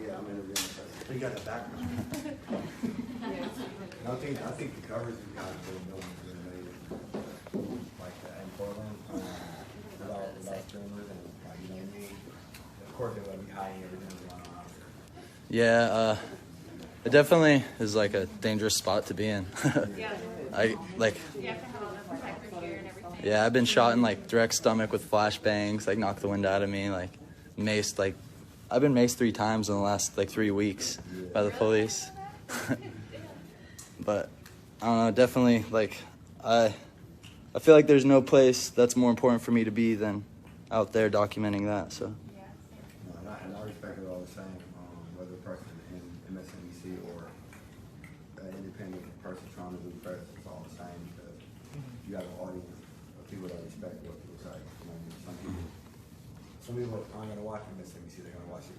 Yeah, I'm interviewing the president. You got the back. I think the coverage you guys are doing is amazing. Like in Portland, without streamers and like, you know what I mean? Of course they let me hiding everything going on out there. Yeah, it definitely is like a dangerous spot to be in. Yeah, I've been shot in like direct stomach with flashbangs, like knocked the wind out of me, like maced, like I've been maced 3 times in the last like 3 weeks by the police. But I don't know, definitely like I feel like there's no place that's more important for me to be than out there documenting that. So. And I respect it all the same, whether a person in MSNBC or an independent person trying to do press, it's all the same because you have an audience of people that respect what people say. You know, some people aren't going to watch MSNBC, they're going to watch you.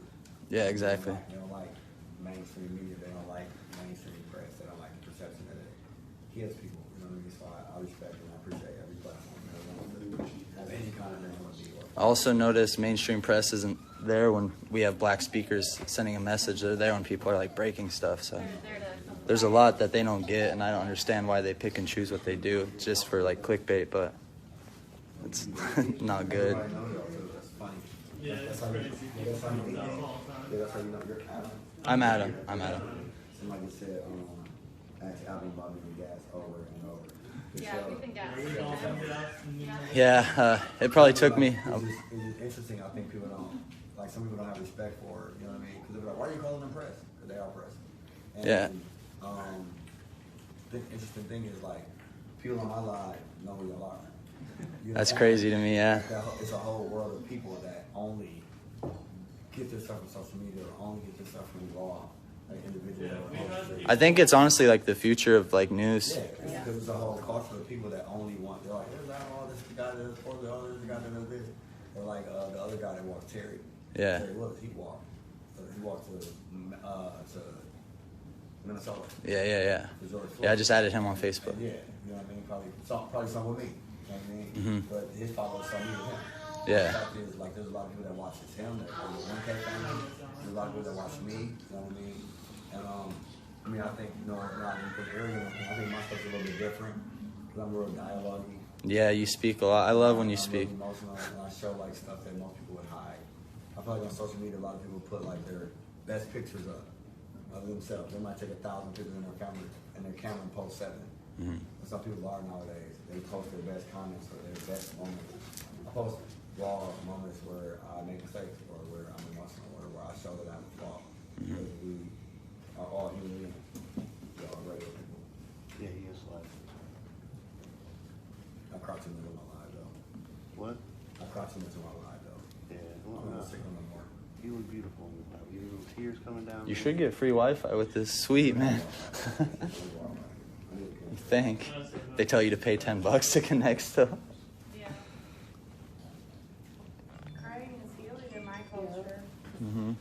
Yeah, exactly. They don't like mainstream media, they don't like mainstream press, they don't like the perception that it gives people. You know what I mean? So I respect and I appreciate every platform that has any kind of I also notice mainstream press isn't there when we have black speakers sending a message. They're there when people are like breaking stuff. So there's a lot that they don't get, and I don't understand why they pick and choose what they do just for like clickbait, but it's not good. Yeah, that's crazy. That's how you know you're Adam. I'm Adam. Somebody said, ask Adam about the gas over and over. Yeah, we've been gas. Yeah, it probably took me. It's just interesting. I think people don't, like some people don't have respect for it, you know what I mean? Because they're like, why are you calling them press? Because they are press. And, Yeah. The interesting thing is like, people on my live know who y'all are. You know, That's crazy to me, yeah. It's a whole world of people that only get their stuff from social media or only get their stuff from raw, like individual. I think it's honestly like the future of like news. Yeah, because it's a whole culture of people that only want, they're like, there's this guy that does this, there's the guy that does this. Or like the other guy that walked Terry. Yeah. Terry Willis, he walked to Minnesota. Yeah. Yeah, I just added him on Facebook. And yeah, you know what I mean? Probably some with me. You know what I mean? Mm-hmm. But his followers saw me with him. Yeah. The fact is, like, there's a lot of people that watches him, that are the 1K family. There's a lot of people that watch me, you know what I mean? And, I mean, I think, you know, not in the area, I think my stuff's a little bit different, because I'm real dialogue-y. Yeah, you speak a lot. I love when you I'm speak. really emotional, and I show, like, stuff that most people would hide. I feel like on social media, a lot of people put, like, their best pictures up of themselves. They might take 1,000 pictures in their camera and post 7. Mm-hmm. And some people are nowadays. They post their best comments or their best moments. I post raw moments where I make mistakes or where I'm emotional or where I show that I'm flawed. Mm-hmm. Because we are all human beings. We are regular people. Yeah, he is like. I cry too much on my live though. What? I cry too much on my live though. Yeah. I'm not sick no more. You look beautiful. You little tears coming down. You should get free Wi-Fi with this suite, man. You think? They tell you to pay $10 to connect still. Yeah. Crying is healing in my culture. Mm-hmm.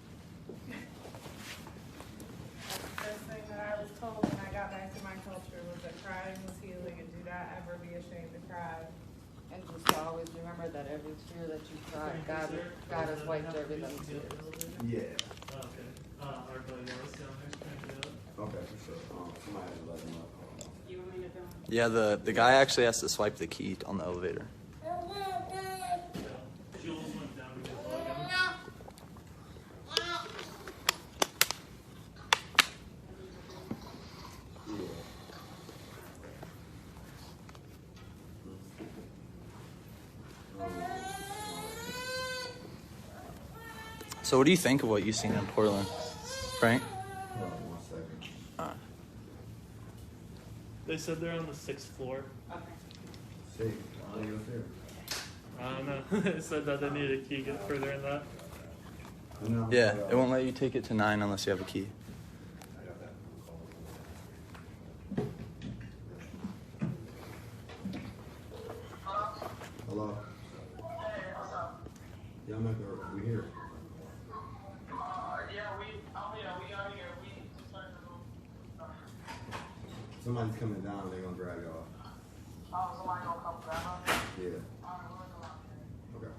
That's the first thing that I was told when I got back to my culture was that crying was healing and do not ever be ashamed to cry. And just to always remember that every tear that you cry, God has wiped every them tears. Yeah. Okay. Okay, for sure. Somebody has to let them up. Yeah, the guy actually has to swipe the key on the elevator. So what do you think of what you've seen in Portland, Frank? Hold on 1 second. They said they're on the 6th floor. See, why are you up here? I don't know. They said that they needed a key to get further in that. Yeah, it won't let you take it to 9 unless you have a key. Hello? Yeah, I'm up we here. Somebody's coming down, they're gonna drag you off. Oh, somebody gonna come down? Yeah. Okay.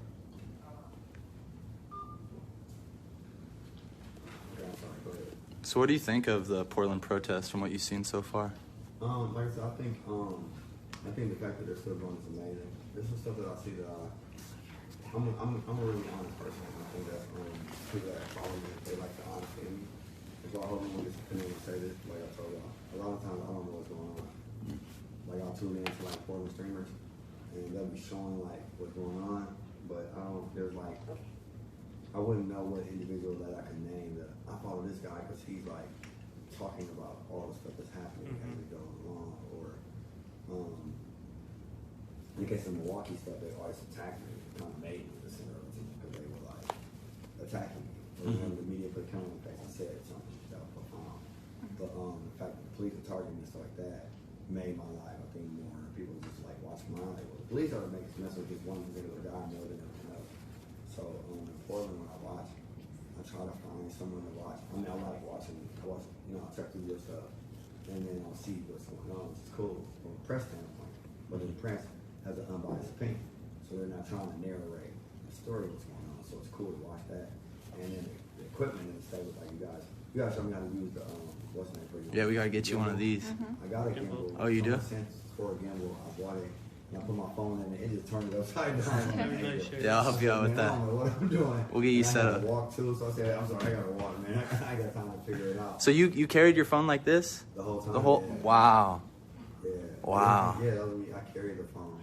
Okay. So what do you think of the Portland protest from what you've seen so far? Like I said, I think the fact that they're still going is amazing. There's some stuff that I see that I'm a really honest person. I think that people that follow me, they like the honesty in me. If I hold on to continue to say this, like I told y'all, a lot of times I don't know what's going on. Like I'll tune in to like Portland streamers, and they'll be showing like what's going on, but I wouldn't know what individual that I can name that I follow this guy because he's like talking about all the stuff that's happening as it goes along. Or in the case of Milwaukee stuff, they always attacked me. It kind of made me listen to them because they were like attacking me. Or when the media put counter effects, I said something that was profound. But the fact that the police are targeting me and stuff like that made my life, I think, more. People just like watching my life. Well, the police are making mess with just one particular guy more than everything else. So in Portland, when I watch, I try to find someone to watch. I mean, I like watching. I check through your stuff, and then I'll see what's going on, which is cool from a press standpoint. But the press has an unbiased opinion, so they're not trying to narrate the story of what's going on. So it's cool to watch that. And then the equipment in the stable, like you guys show me how to use the what's the name for you? Yeah, we gotta get you one of these. I got a gimbal. Oh, you do? Someone sent for a gimbal. I bought it. And I put my phone in it, it just turned it upside down. Yeah, I'll help you out with that. I don't know what I'm doing. We'll get you And I set gotta up. walk too, so I said, I'm sorry, I gotta walk, man. I got time to figure it out. So you carried your phone like this? The whole time. The whole yeah. wow. Yeah. Wow. Yeah, I carried the phone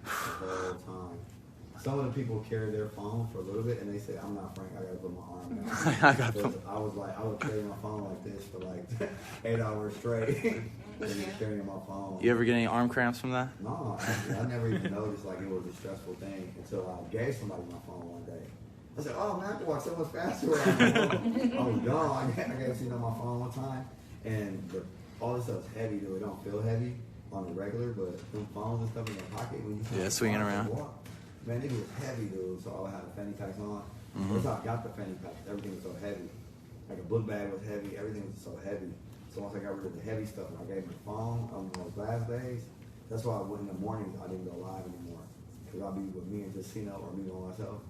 the whole time. Some of the people carry their phone for a little bit, and they say, "I'm not Frank. I gotta put my arm down." I got So I was like, I would carry my phone like this for like 8 hours straight. Just carrying my phone. You ever get any arm cramps from that? No, actually, I never even noticed like it was a stressful thing until I gave somebody my phone one day. I said, "Oh man, I can walk so much faster." Oh no, I gave you my phone one time, and all this stuff's heavy, though. It don't feel heavy on the regular, but them phones and stuff in your pocket when you swinging around. Walk, man, it was heavy, dude. So I would have the fanny packs on. Once I got the fanny packs, everything was so heavy. Like a book bag was heavy, everything was so heavy. So once I got rid of the heavy stuff and I gave my phone on those last days, that's why in the mornings I didn't go live anymore. Because I'll be with me and Justino or me by myself.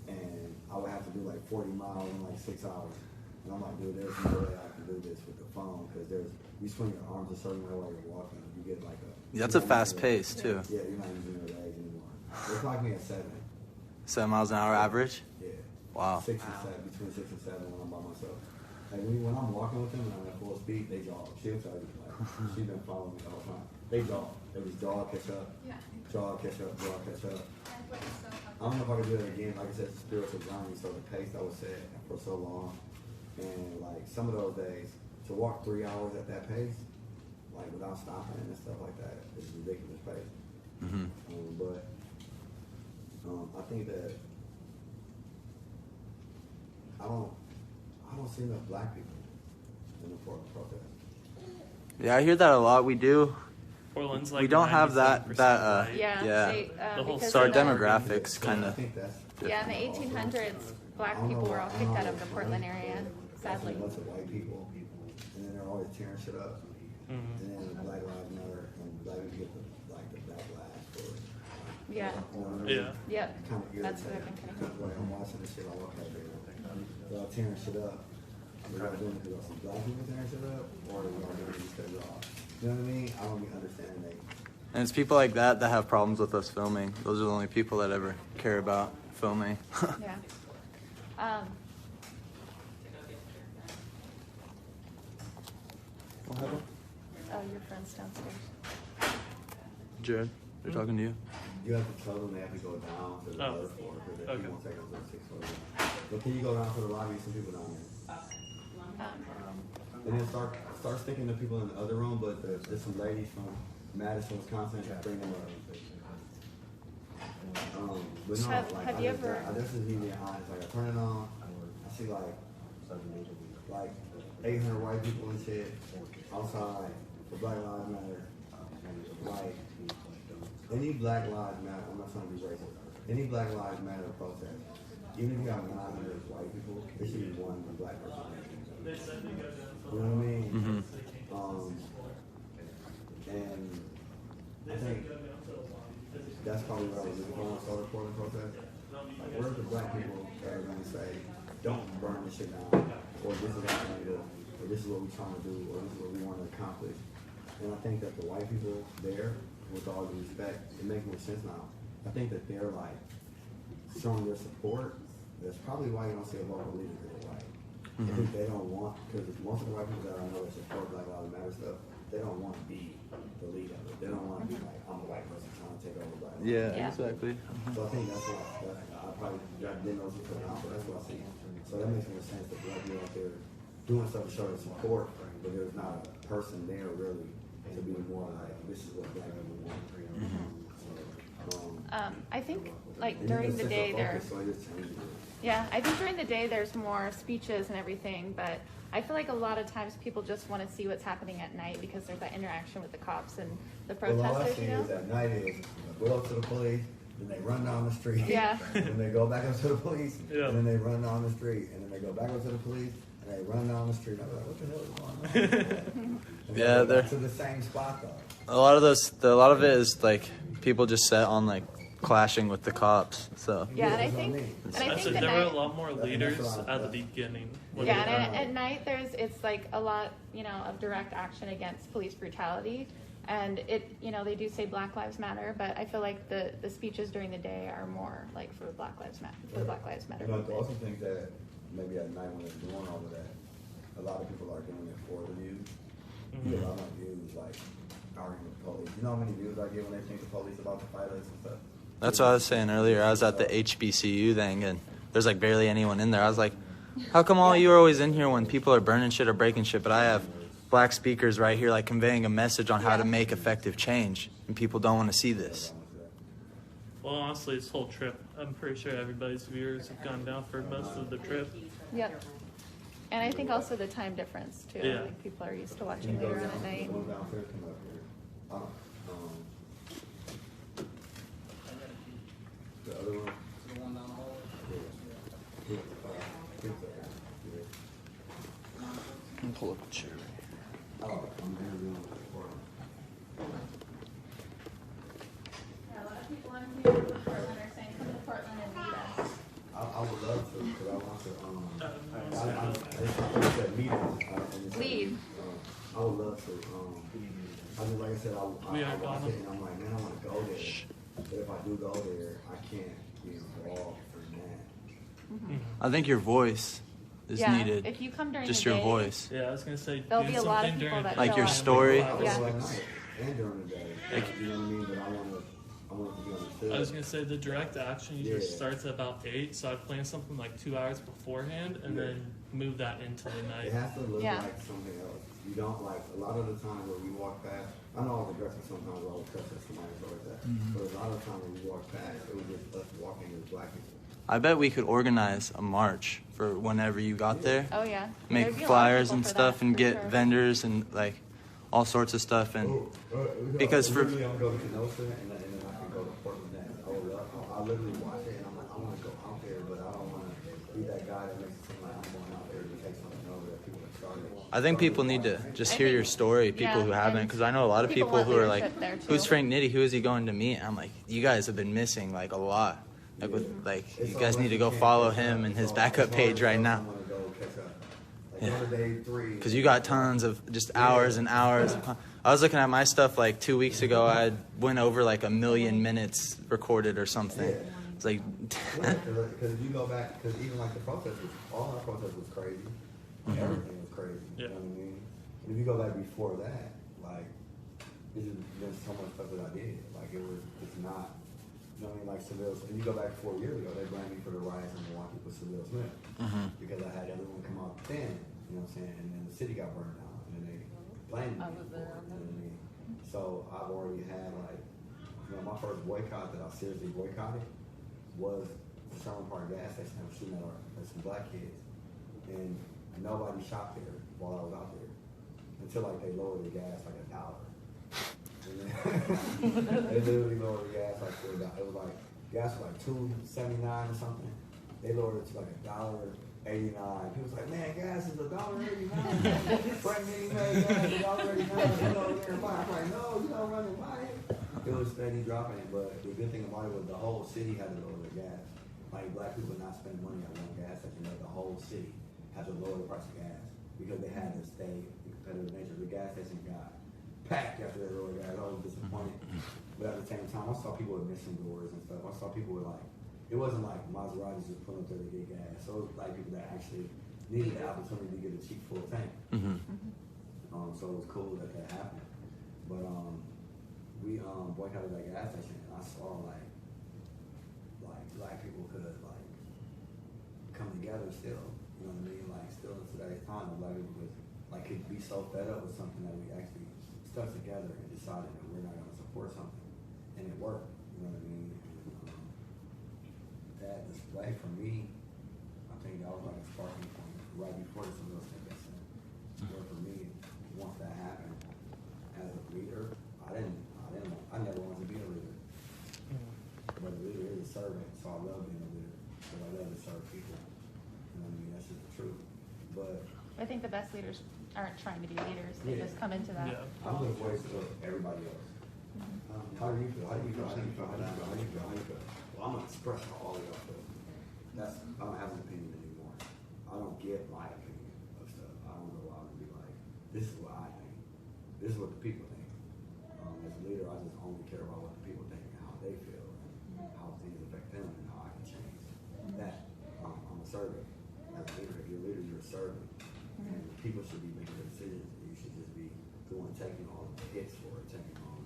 And I would have to do like 40 miles in like 6 hours. And I'm like, dude, there's no way I can do this with the phone. Because you swing your arms a certain way while you're walking. You get like a... That's a fast pace too. Yeah, you're not using your legs anymore. They clock me at 7. 7 miles an hour average? Yeah. Wow. 6 and 7, between 6 and 7 when I'm by myself. Like when I'm walking with them and I'm at full speed, they jog. She'll tell you, like, she's been following me the whole time. They jog. They just jog, catch up, jog, catch up, jog, catch up. I don't know if I could do it again. Like I said, it's a spiritual journey, so the pace that was set for so long. And like some of those days, to walk 3 hours at that pace, like without stopping and stuff like that, is a ridiculous pace. But I think that I don't see enough black people in the Portland protest. Yeah, I hear that a lot. We do. Portland's like We don't have that. 97%, That. right? Yeah. Yeah. They, The whole because So our of the- demographics kind I of. think that's Yeah, in the 1800s, black people were all kicked out of the Portland area, sadly. a bunch of white people, and then they're always tearing shit up. And then Black Lives Matter, and black people get the backlash for it. Yeah. You know what I mean? Yeah. Yep. Kind of That's what I've been kind of. Like I'm watching this shit, I'm okay, baby. Y'all tearing shit up. Are y'all doing it because y'all see black people tearing shit up, or are y'all doing it because y'all? You know what I mean? I don't be understanding that. And it's people like that that have problems with us filming. Those are the only people that ever care about filming. Yeah. What happened? Oh, your friend's downstairs. Jared, they're talking to you. You have to tell them they have to go down to the Oh. third floor because they Okay. won't take them to the sixth floor. But can you go down to the lobby? Some people down there. And then start sticking to people in the other room. But there's some ladies from Madison, Wisconsin, bring them up. But no, Have you ever? I just need to be honest. Like I turn it on, I see like 800 white people and shit outside for Black Lives Matter. Like any Black Lives Matter, I'm not trying to be racist. Any Black Lives Matter protest, even if you have 900 white people, there should be one black person. You know what I mean? And I think that's probably what I was looking for when I started Portland protest. Like, where's the black people that are going to say, don't burn this shit down, or this is what we do? or this is what we're trying to do, or this is what we want to accomplish. And I think that the white people there, with all due respect, it makes more sense now. I think that they're like showing their support. That's probably why you don't see a local leader to the white. I think they don't want, because most of the white people that I know that support Black Lives Matter stuff, they don't want to be the lead of it. They don't want to be like, I'm a white person trying to take over Black Lives. Yeah, exactly. So I think that's what I probably didn't know this now, but that's what I see. So that makes more sense that Black people out there doing stuff to show their support, but there's not a person there really to be more like, this is what Black people want. I think like And during it's the such a day there, focus, so it is changing it. yeah, I think during the day there's more speeches and everything, but I feel like a lot of times people just want to see what's happening at night because there's that interaction with the cops and the Well, all I protesters, see you know? is at night is go up to the police, then they run down the street. Yeah. Then they go back up to the police, Yeah. and then they run down the street, and then they go back up to the police, and they run down the street. I'm like, what the hell is going on? And they Yeah, go back they're- to the same spot though. A lot of it is like people just set on like clashing with the cops. So Yeah, and I that's what I think, mean. and I I said think the there were a night, lot more That's leaders what I at the thought. beginning. when yeah, they and were- at night it's like a lot, you know, of direct action against police brutality. And it, you know, they do say Black Lives Matter, but I feel like the speeches during the day are more like for Black Lives Matter, for the Black Lives Matter You know, I movement. also think that maybe at night when they're doing all of that, a lot of people are doing it for the views. You get a lot of views like arguing with the police. You know how many views I get when they think the police about to fight us and stuff? that's what I was saying earlier. I was at the HBCU thing and there's like barely anyone in there. I was like, how come all you are always in here when people are burning shit or breaking shit, but I have black speakers right here like conveying a message on how to make effective change and people don't want to see this. Well, honestly, this whole trip, I'm pretty sure everybody's viewers have gone down for most of the trip. Yep. And I think also the time difference too. Yeah. I think people are used to watching later on at night. One downstairs come up here. The other one? The one down the hall? Yeah. Pull up a chair. Oh, I'm interviewing with Portland. Yeah, a lot of people on here in Portland are saying come to Portland and meet us. I would love to, because I want to, I said meet us. Lead. I would love to, I mean, like I said, I We are watch gone. it and I'm like, man, I want to go there. But if I do go there, I can't be involved in that. I think your voice is Yeah, needed. if you come during Just the your day, voice. Yeah, I was gonna say, There'll do be a lot of something people during that the Like show your up. story. I Yeah. go at night and during the day. You know what I mean? But I want it to be understood. I was gonna say the direct action usually Yeah. starts at about 8, so I'd plan something like 2 hours beforehand and Yeah. then move that into the It night. has to look Yeah. like something else. You don't like, a lot of the time where we walk past, I know I was aggressive sometimes, I was aggressive somebody always that. But a lot of the time when we walk past, it was just us walking as black people. I bet we could organize a march for whenever you got there. Oh yeah. Make There'd be a lot of flyers people and for stuff that, and for get sure. vendors and like all sorts of stuff and because for- Literally, I'm gonna go to Kenosha and then I can go to Portland next. I literally watch it and I'm like, I wanna go out there, but I don't wanna be that guy that makes it seem like I'm going out there to take something over that people have started. I think people need to just I hear your think- story, people yeah, who haven't, and because I know a lot of people people want who are like, leadership there, too. who's Frank Nitty, who is he going to meet? And I'm like, you guys have been missing like a lot. Like with like, you guys need to go follow him and his backup page right now. Yeah. Because you got tons of just hours and hours. I was looking at my stuff like 2 weeks ago. I went over like 1 million minutes recorded or something. It's like, Because if you go back, because even like the protest was, all our protest was crazy. Everything was crazy. You Yeah. know what I mean? And if you go back before that, like, there's just been so much stuff that I did. Like, it's not, you know what I mean? Like, Seville, if you go back 4 years ago, they blamed me for the riots in Milwaukee with Seville Smith. Because I had everyone come out then, you know what I'm saying? And then the city got burned down. And then they blamed me. I was there on for it, you know what I mean? So I've already had, like, you know, my first boycott that I seriously boycotted was the Sherman Park gas station. I was shooting at some black kids. And nobody shot there while I was out there. Until like they lowered the gas like $1. And then they literally lowered the gas like $4. It was like gas was like $2.79 or something. They lowered it to like $1.89. He was like, man, gas is $1.89. Frank Nitty made gas $1.89. You know, there and buy. I'm like, no, you don't run and buy it. It was steady dropping it, but the good thing about it was the whole city had to lower the gas. Like black people not spend money on one gas station, but the whole city had to lower the price of gas. because they had to stay in competitive nature. The gas station got packed after that road, guys. I was disappointed. But at the same time, I saw people with missing doors and stuff. I saw people with like, it wasn't like Maseratis just pulling up there to get gas. So it was like people that actually needed the opportunity to get a cheap full tank. So it was cool that that happened. But we boycotted that gas station, and I saw like black people could like come together still. You know what I mean? Like still in today's time, black people could be so fed up with something that we actually stuck together and decided that we're not going to support something, and it worked. You know what I mean? And, that display for me, I think that was like a sparking point right before the real estate incident. Where for me, once that happened, as a leader, I never wanted to be a leader. But a leader is a servant, so I love being a leader because I love to serve people. You know what I mean? That's just the truth. But I think the best leaders aren't trying to be leaders. They just come into that. Yeah. I'm looking for ways to help everybody else. How do you feel? How do you feel? How do you feel? How do you feel? How do you feel? How do you feel? Well, I'm gonna express how all of y'all feel. I don't have an opinion anymore. I don't give my opinion of stuff. I don't go out and be like, this is what I think. This is what the people think. As a leader, I just only care about what the people think and how they feel and how things affect them and how I can change that. I'm a servant. As a leader, if you're a leader, you're a servant. And people should be making their decisions. You should just be taking all the hits for it, taking all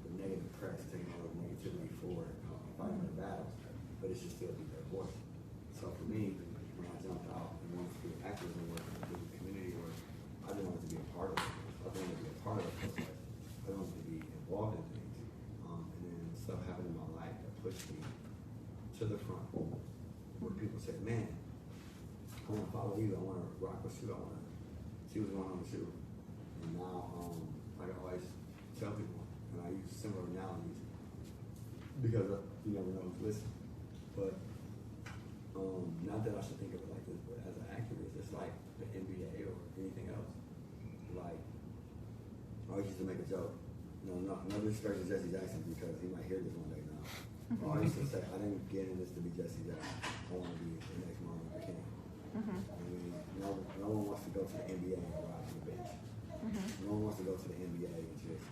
the negative press, taking all the negativity for it, fighting their battles. But it should still be their voice. So for me, when I jumped out and wanted to do activism work and do community work, I didn't want to be a part of it. I didn't want to be a part of the process. I didn't want to be involved in things. And then stuff happened in my life that pushed me to the front, where people said, man, I want to follow you, I want to rock with you, I want to see what's going on with you. And now, like I always tell people, and I use similar analogies, because you never know who's listening. But not that I should think of it like this, but as an activist, it's like the NBA or anything else. Like, I always used to make a joke. No disrespect to Jesse Jackson, because he might hear this one day now. But I used to say, I didn't get in this to be Jesse Jackson. I want to be the next Martin Luther King. I mean, no one wants to go to the NBA and ride on the bench. No one wants to go to the NBA and just,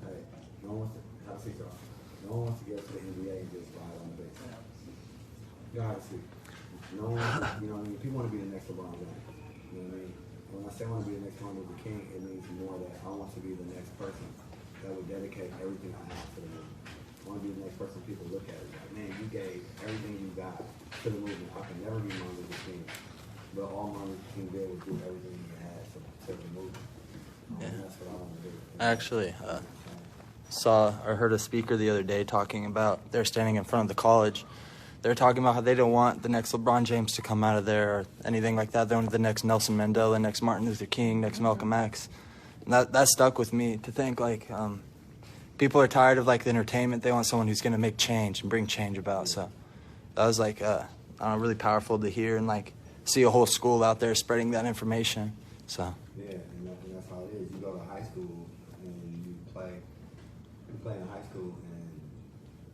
hey, no one wants to, have a seat, y'all. No one wants to go to the NBA and just ride on the bench. Y'all have a seat. No one, you know what I mean? People want to be the next LeBron James. You know what I mean? When I say I want to be the next Martin Luther King, it means more that I want to be the next person that would dedicate everything I have to the movement. I want to be the next person people look at it like, man, you gave everything you got to the movement. I can never be Martin Luther King, but all Martin Luther King did was do everything he had to the movement. And that's what I want to do. I actually saw or heard a speaker the other day talking about, they're standing in front of the college. They're talking about how they don't want the next LeBron James to come out of there or anything like that. They want the next Nelson Mandela, next Martin Luther King, next Malcolm X. And that stuck with me to think like people are tired of like the entertainment. They want someone who's going to make change and bring change about. So that was like really powerful to hear and like see a whole school out there spreading that information. So yeah, and that's how it is. You go to high school and you play in high school and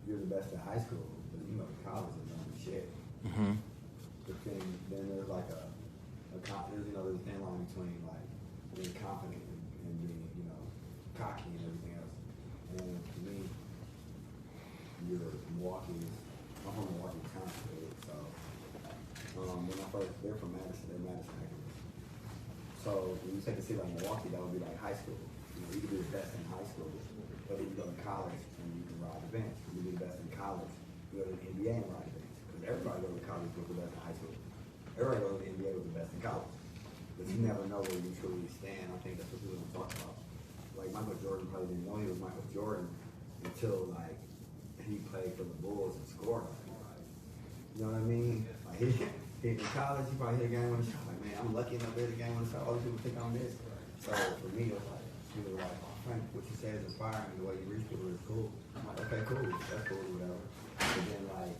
you're the best at high school, but you know college is on the shit. But then there's like there's a thin line between like being confident and being cocky and everything else. And for me, Milwaukee. I'm from Milwaukee, Wisconsin, so when I first, they're from Madison, they're Madison activists. So when you take a city like Milwaukee, that would be like high school. You can be the best in high school, but if you go to college and you can ride the bench, you can be the best in college, you go to the NBA and ride the bench. Because everybody goes to college with the best in high school. Everybody goes to the NBA with the best in college. But you never know where you truly stand. I think that's what people don't talk about. Like Michael Jordan probably didn't know he was Michael Jordan until like he played for the Bulls and scored on everybody. You know what I mean? Like he in college, he probably hit a game on the shot. Like, man, I'm lucky enough to hit a game on the shot. All these people think I'm this. So for me, it was like, people were like, oh, Frank, what you say is inspiring. The way you reach people is cool. I'm like, okay, cool. That's cool, whatever. But then like,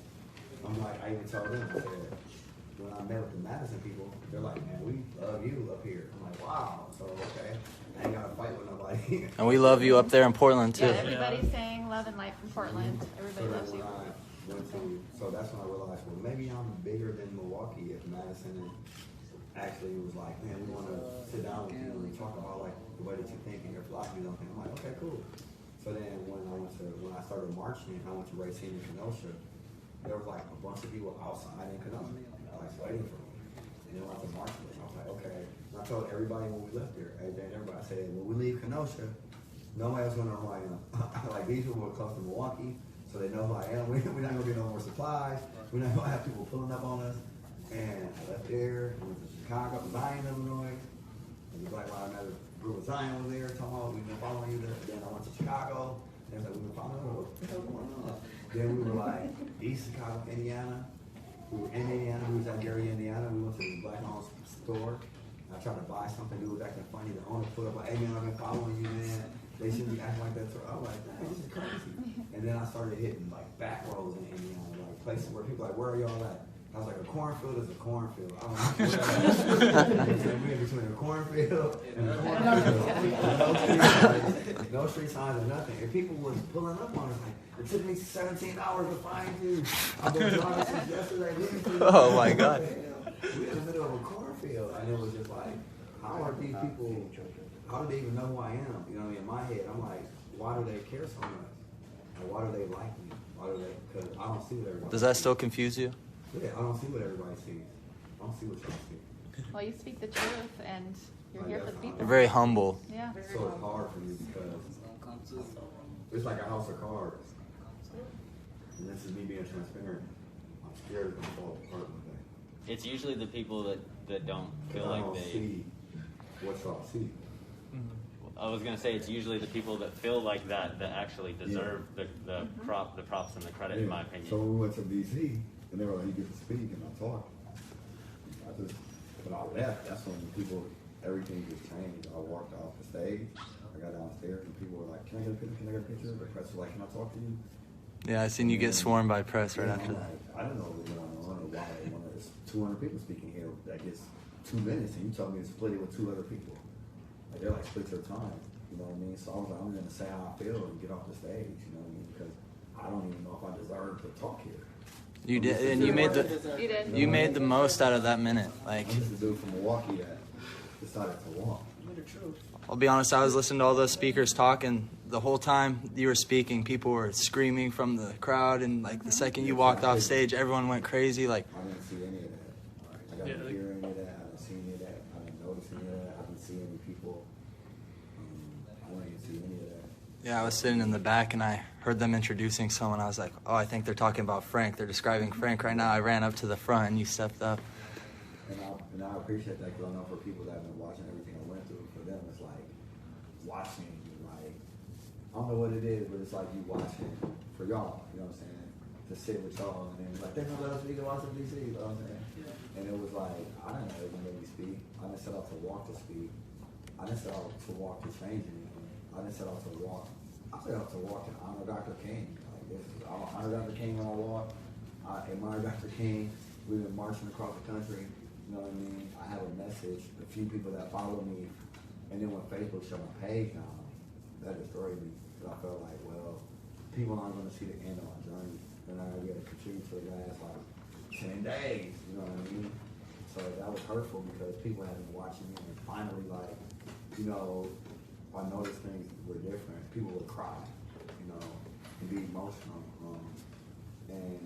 I'm like, I even told them, I said, when I met with the Madison people, they're like, man, we love you up here. I'm like, wow. So, okay. I ain't got to fight with nobody. and we love you up there in Portland too. Yeah, everybody's saying love and life in Portland. Everybody loves you. So that's when I realized, well, maybe I'm bigger than Milwaukee if Madison and actually was like, man, we want to sit down with you and talk about like the way that you think and your philosophy and everything. I'm like, okay, cool. So then when I started marching, I went to Racine in Kenosha. There was like a bunch of people outside in Kenosha, like waiting for me. And then when I was marching, I was like, okay. And I told everybody when we left there, everybody, I said, when we leave Kenosha, nobody else gonna know who I am. Like these people were close to Milwaukee, so they know who I am. We're not gonna get no more supplies. We're not gonna have people pulling up on us. And I left there, went to Chicago, Zion, Illinois. And the Black Lives Matter group of Zion was there, talking about we've been following you there. Then I went to Chicago, and they was like, we've been following you. What the hell's going on? Then we were like, East Chicago, Indiana. We were in Indiana, we was at Gary, Indiana. We went to the Black Owned store. I tried to buy something, dude was acting funny. The owner put up like, hey man, I've been following you, man. They shouldn't be acting like that. So I was like, dang, this is crazy. And then I started hitting like back roads in Indiana, like places where people are like, where are y'all at? I was like, a cornfield is a cornfield. I don't know what we're in between a cornfield and a cornfield. No street signs or nothing. And people was pulling up on us like, it took me 17 hours to find you. I've been driving since yesterday. Oh my God. We're in the middle of a cornfield. And it was just like, how are these people, how do they even know who I am? You know what I mean? In my head, I'm like, why do they care so much? And why do they like me? Why do they, because I don't see what everybody Does that still confuse you? Yeah, I don't see what everybody sees. I don't see what y'all see. Well, you speak the truth, and you're here for the people. You're very humble. Yeah. So it's hard for me because it's like a house of cards. And this is me being transparent. I'm scared it's gonna fall apart one day. It's usually the people that don't feel I like don't they. see what y'all see. I was gonna say it's usually the people that feel like that actually deserve the props and the credit, in my opinion. So when we went to DC, and they were like, you get to speak, and I talked. When I left, that's when everything just changed. I walked off the stage, I got downstairs, and people were like, can I get a picture? Can I get a picture? The press was like, can I talk to you? Yeah, I seen you get sworn by press right And after I'm that. like, I didn't know what was going on or why they wanted. There's 200 people speaking here that gets 2 minutes, and you told me to split it with 2 other people. Like, they're like, split your time. You know what I mean? So I was like, I'm gonna say how I feel and get off the stage. You know what I mean? Because I don't even know if I deserve to talk here. You did, and you made the most out of that minute. Like, I'm just a dude from Milwaukee that decided to walk. I'll be honest, I was listening to all those speakers talk, and the whole time you were speaking, people were screaming from the crowd, and like the second you walked off stage, everyone went crazy. Like, I didn't see any of that. I didn't hear any of that. I didn't see any of that. I didn't notice any of that. I didn't see any people. I didn't see any of that. yeah, I was sitting in the back, and I heard them introducing someone. I was like, oh, I think they're talking about Frank. They're describing Frank right now. I ran up to the front, and you stepped up. And I appreciate that because I know for people that have been watching everything I went through, for them it's like watching, like, I don't know what it is, but it's like you watching for y'all, you know what I'm saying? To sit with y'all, and then it's like, they're gonna let us speak in Washington, D.C., you know what I'm saying? Yeah. And it was like, I didn't know they were gonna let me speak. I didn't set out to walk to speak. I didn't set out to walk to change anything. I didn't set out to walk. I set out to walk and honor Dr. King. Like, this is, I honor Dr. King when I walk. I admire Dr. King. We've been marching across the country. You know what I mean? I have a message. A few people that follow me, and then when Facebook shut my page down, that destroyed me. Because I felt like, well, people aren't going to see the end of my journey. They're not going to be able to contribute for the last like 10 days. You know what I mean? So that was hurtful because people have been watching me, and finally, like, you know, I noticed things were different. People would cry, you know, and be emotional. And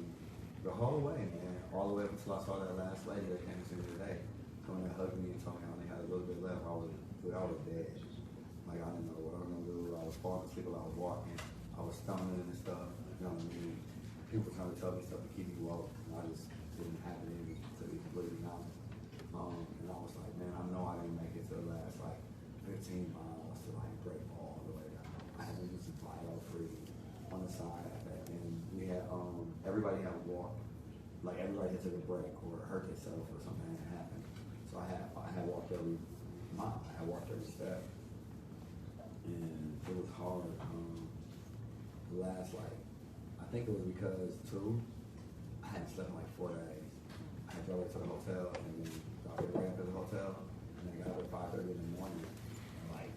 the whole way, man, all the way up until I saw that last lady that came to see me today, coming and hugged me and told me I only had a little bit left. I was dead. Like, I didn't know what I was gonna do. I was falling asleep while I was walking. I was stumbling and stuff. You know what I mean? People were trying to tell me stuff to keep me woke, and I just didn't have it in me, to be completely honest. And I was like, man, I know I didn't make it to the last like 15 miles to like break all the way down. I had to do some bio free on the side, and we had everybody had to walk. Like, everybody had to take a break or hurt themselves or something had happened. So I had walked every mile. I had walked every step, and it was hard. The last, like, I think it was because too, I hadn't slept in like 4 days. I had drove to the hotel, and then I got right up to the hotel, and then I got up at 5:30 in the morning. And like,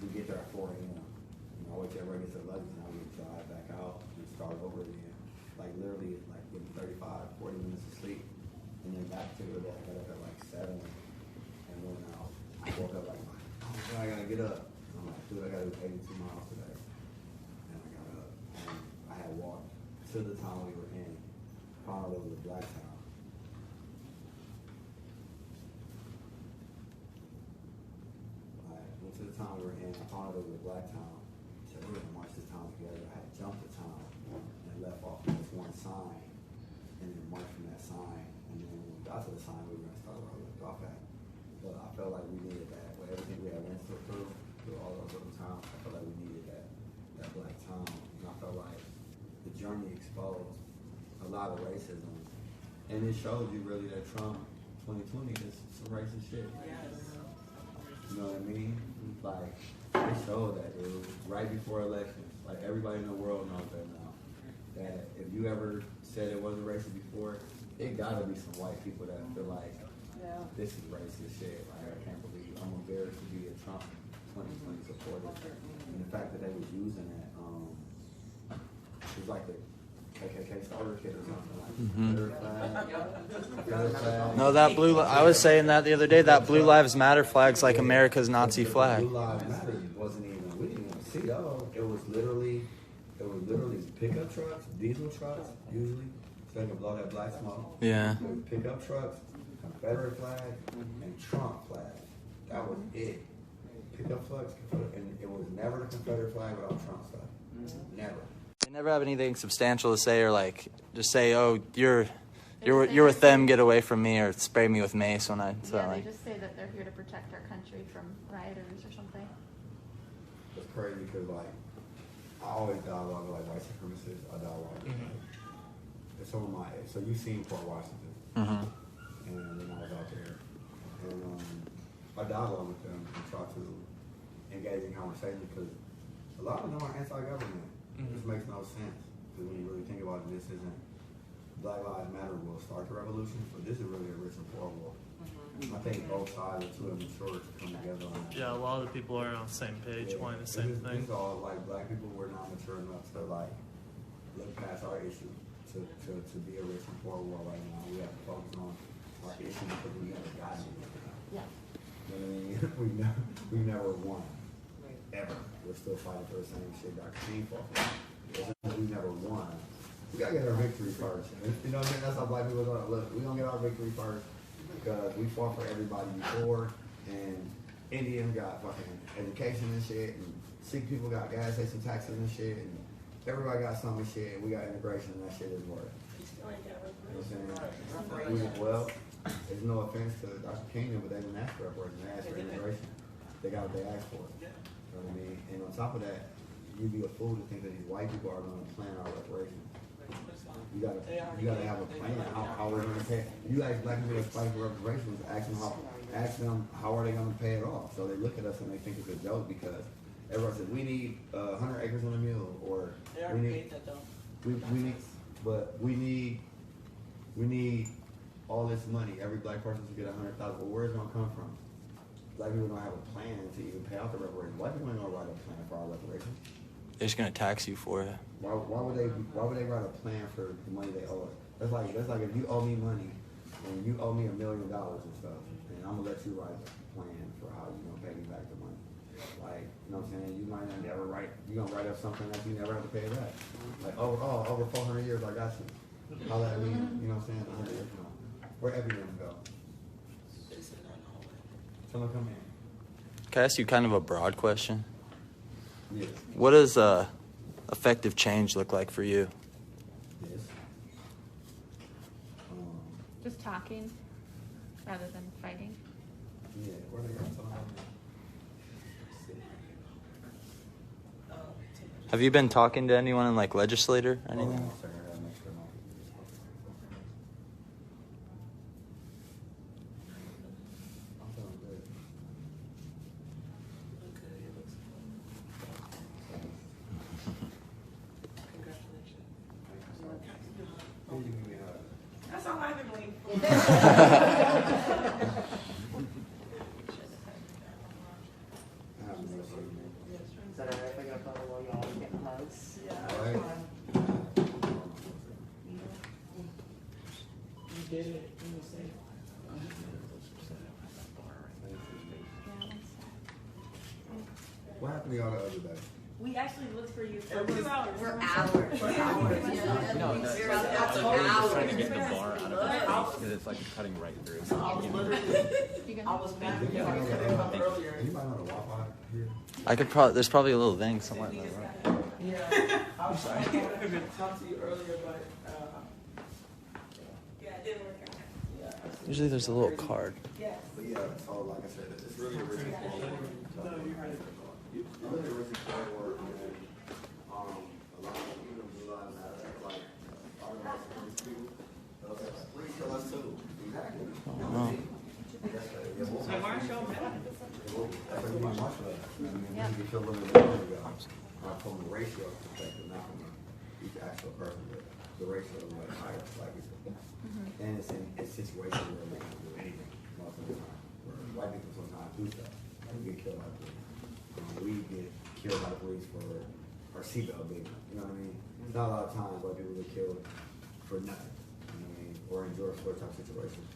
we get there at 4 a.m. You know, I wait till everybody gets their luggage, and I would drive back out and start over again. Like, literally, like, getting 35, 40 minutes of sleep. And then back to the day, I got up at like 7, woke up like, oh, God, I gotta get up. I'm like, dude, I gotta do 82 miles today. And I got up. And I had walked to the town we were in, found out it was a black town. I went to the town we were in, I found out it was a black town. Said, we're gonna march this town together. I had jumped the town and left off of this one sign and then marched from that sign. And then when we got to the sign, we were gonna start where we left off at. But I felt like we needed that. With everything we had went through all those little towns, I felt like we needed that black town. And I felt like the journey exposed a lot of racism. And it showed you really that Trump 2020 is some racist shit. You know what I mean? Like, it showed that, dude, right before elections. Like, everybody in the world knows that now. That if you ever said it wasn't racist before, it gotta be some white people that feel like, this is racist shit. Like, I can't believe I'm embarrassed to be a Trump 2020 supporter. And the fact that they was using that, it was like the KKK starter kit or something. Like, No, that blue. I was saying that the other day. That Blue Lives Matter flag's like America's Nazi flag. Blue Lives Matter wasn't even. We didn't even see those. It was literally pickup trucks, diesel trucks, usually, so they can blow that black smoke. Yeah. It was pickup trucks, Confederate flag, and Trump flag. That was it. Pickup trucks, and it was never the Confederate flag without Trump stuff. Never. They never have anything substantial to say, or like just say, "Oh, you're with them. Get away from me," or spray me with mace when I. So Yeah, like, they just say that they're here to protect our country from rioters or something. It's crazy because like I always dialogue with like white supremacists. I dialogue with like, it's some of my. So you seen Port Washington, and then I was out there, and I dialogue with them and try to engage in conversation because a lot of them are anti-government. This makes no sense because when you really think about it, this isn't Black Lives Matter will start the revolution, but this is really a rich and poor war. I think both sides are too immature to come together on that. Yeah, a lot of the people are on the same page, wanting the same thing. This is all like black people were not mature enough to like look past our issue to be a rich and poor war right now. We have to focus on our issue because we never got it. Yeah. You know what I mean? we never won. Ever. We're still fighting for the same shit Dr. King fought for. We never won. We gotta get our victory first. You know what I mean? That's how black people are. Look, we don't get our victory first because we fought for everybody before, and Indians got fucking education and shit, and Sikh people got gas station taxes and shit, and everybody got some and shit. We got integration, and that shit didn't work. You know what I'm saying? Well, there's no offense to Dr. King, but they didn't ask for reparations. They asked for integration. They got what they asked for. You know what I mean? And on top of that, you'd be a fool to think that these white people are going to plan our reparations. You gotta have a plan. How we're going to pay. You ask black people that fight for reparations, ask them how are they going to pay it off. So they look at us and they think it's a joke because everyone says we need 100 acres on a mule, or we need all this money. Every black person should get 100,000. But where's it going to come from? Black people don't have a plan to even pay out the reparations. Black people ain't gonna write a plan for our reparations. they're just gonna tax you for it. Why would they write a plan for the money they owe us? That's like if you owe me money and you owe me $1 million and stuff, and I'm gonna let you write a plan for how you gonna pay me back the money. Like, you know what I'm saying? You might not never you're gonna write up something that you never have to pay back. Like over 400 years I got you. How that mean? You know what I'm saying? 100 years from now. Where everyone go? Someone come in. Can I ask you kind of a broad question? Yes. What does effective change look like for you? Yes. Just talking rather than fighting. Yeah, where they got someone? Have you been talking to anyone in like legislator or anything? Hold on a second, I gotta make sure my- I'm feeling good. Here, you give me a hug. That's all I've been waiting for. I have no shame, man. Is that all right if I get a photo while y'all are getting hugs? All right. You did it. You were safe. Yeah, for me all the other day. We actually looked for you for 2 hours. For hours. No, that's trying to get the bar out of the face because it's like cutting right through. I was literally, I was mad at you. I couldn't come earlier. Anybody know the Wi-Fi here? I could probably. There's probably a little thing somewhere. In there, right? Yeah. I was trying to talk to you earlier, but, yeah, it didn't work out. Yeah. Usually there's a little card. Yes. But yeah, so like I said, it's really a really cool work. No, you're right. Really a really cool work, and a lot of people realize that, like, people, please kill us too. Exactly. Oh. So why aren't y'all mad? That's like my martial arts. I mean, you can feel a little bit more ago. From the ratio perspective, not from each actual person, but the ratio of like higher, like and it's situations where they can do anything most of the time. Where white people sometimes do stuff. Like we get killed by the police. We get killed by the police for our seatbelt being, you know what I mean? It's not a lot of times white people get killed for nothing, you know what I mean? Or endure a sport type situation.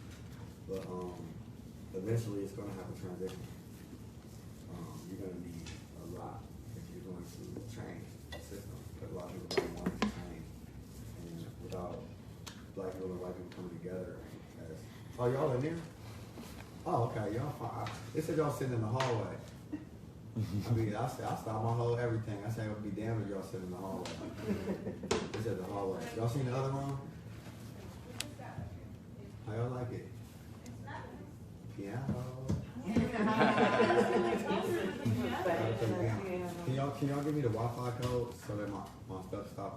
But eventually it's gonna have a transition. You're gonna need a lot if you're going to change the system. Because a lot of people don't want to change. And without black people and white people coming together as, oh, y'all in there? Oh, okay, y'all fine. They said y'all sitting in the hallway. I mean, I stop my whole everything. I say it would be damned if y'all sitting in the hallway. They said the hallway. Y'all seen the other room? How y'all like it? Piano. Can y'all give me the Wi-Fi code so that my stuff stop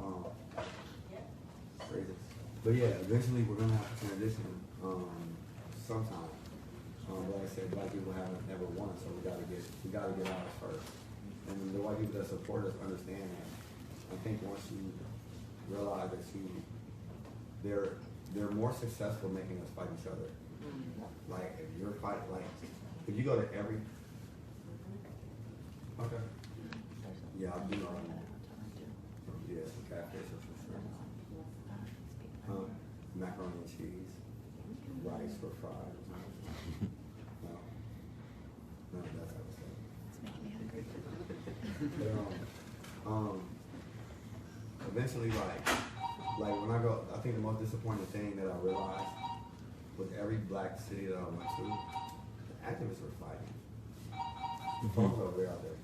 crazy? But yeah, eventually we're gonna have to transition sometime. Like I said, black people haven't ever won, so we gotta get ours first. And the white people that support us understand that. I think once you realize that they're more successful making us fight each other. Like if you're fighting, like if you go to every okay. Yeah, I'll do yeah, some catfish or some shrimp. Macaroni and cheese, rice or fries. No, that's how it's done. But, eventually, like when I go, I think the most disappointing thing that I realized was every black city that I went to, the activists were fighting. The folks over there out there.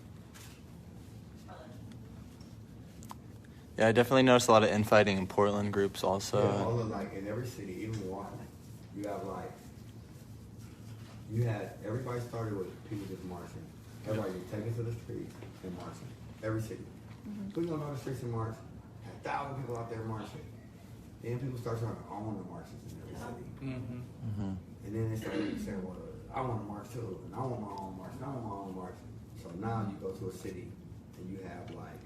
Yeah, I definitely noticed a lot of infighting in Portland groups also. Yeah, all of, like in every city, even Milwaukee, you had everybody started with people just marching. Everybody was taken to the streets and marching. Every city. Who you on the streets and march? Had 1,000 people out there marching. Then people start trying to own the marches in every city. And then they started saying, well, I want to march too, and I want my own march, and I want my own march. So now you go to a city and you have like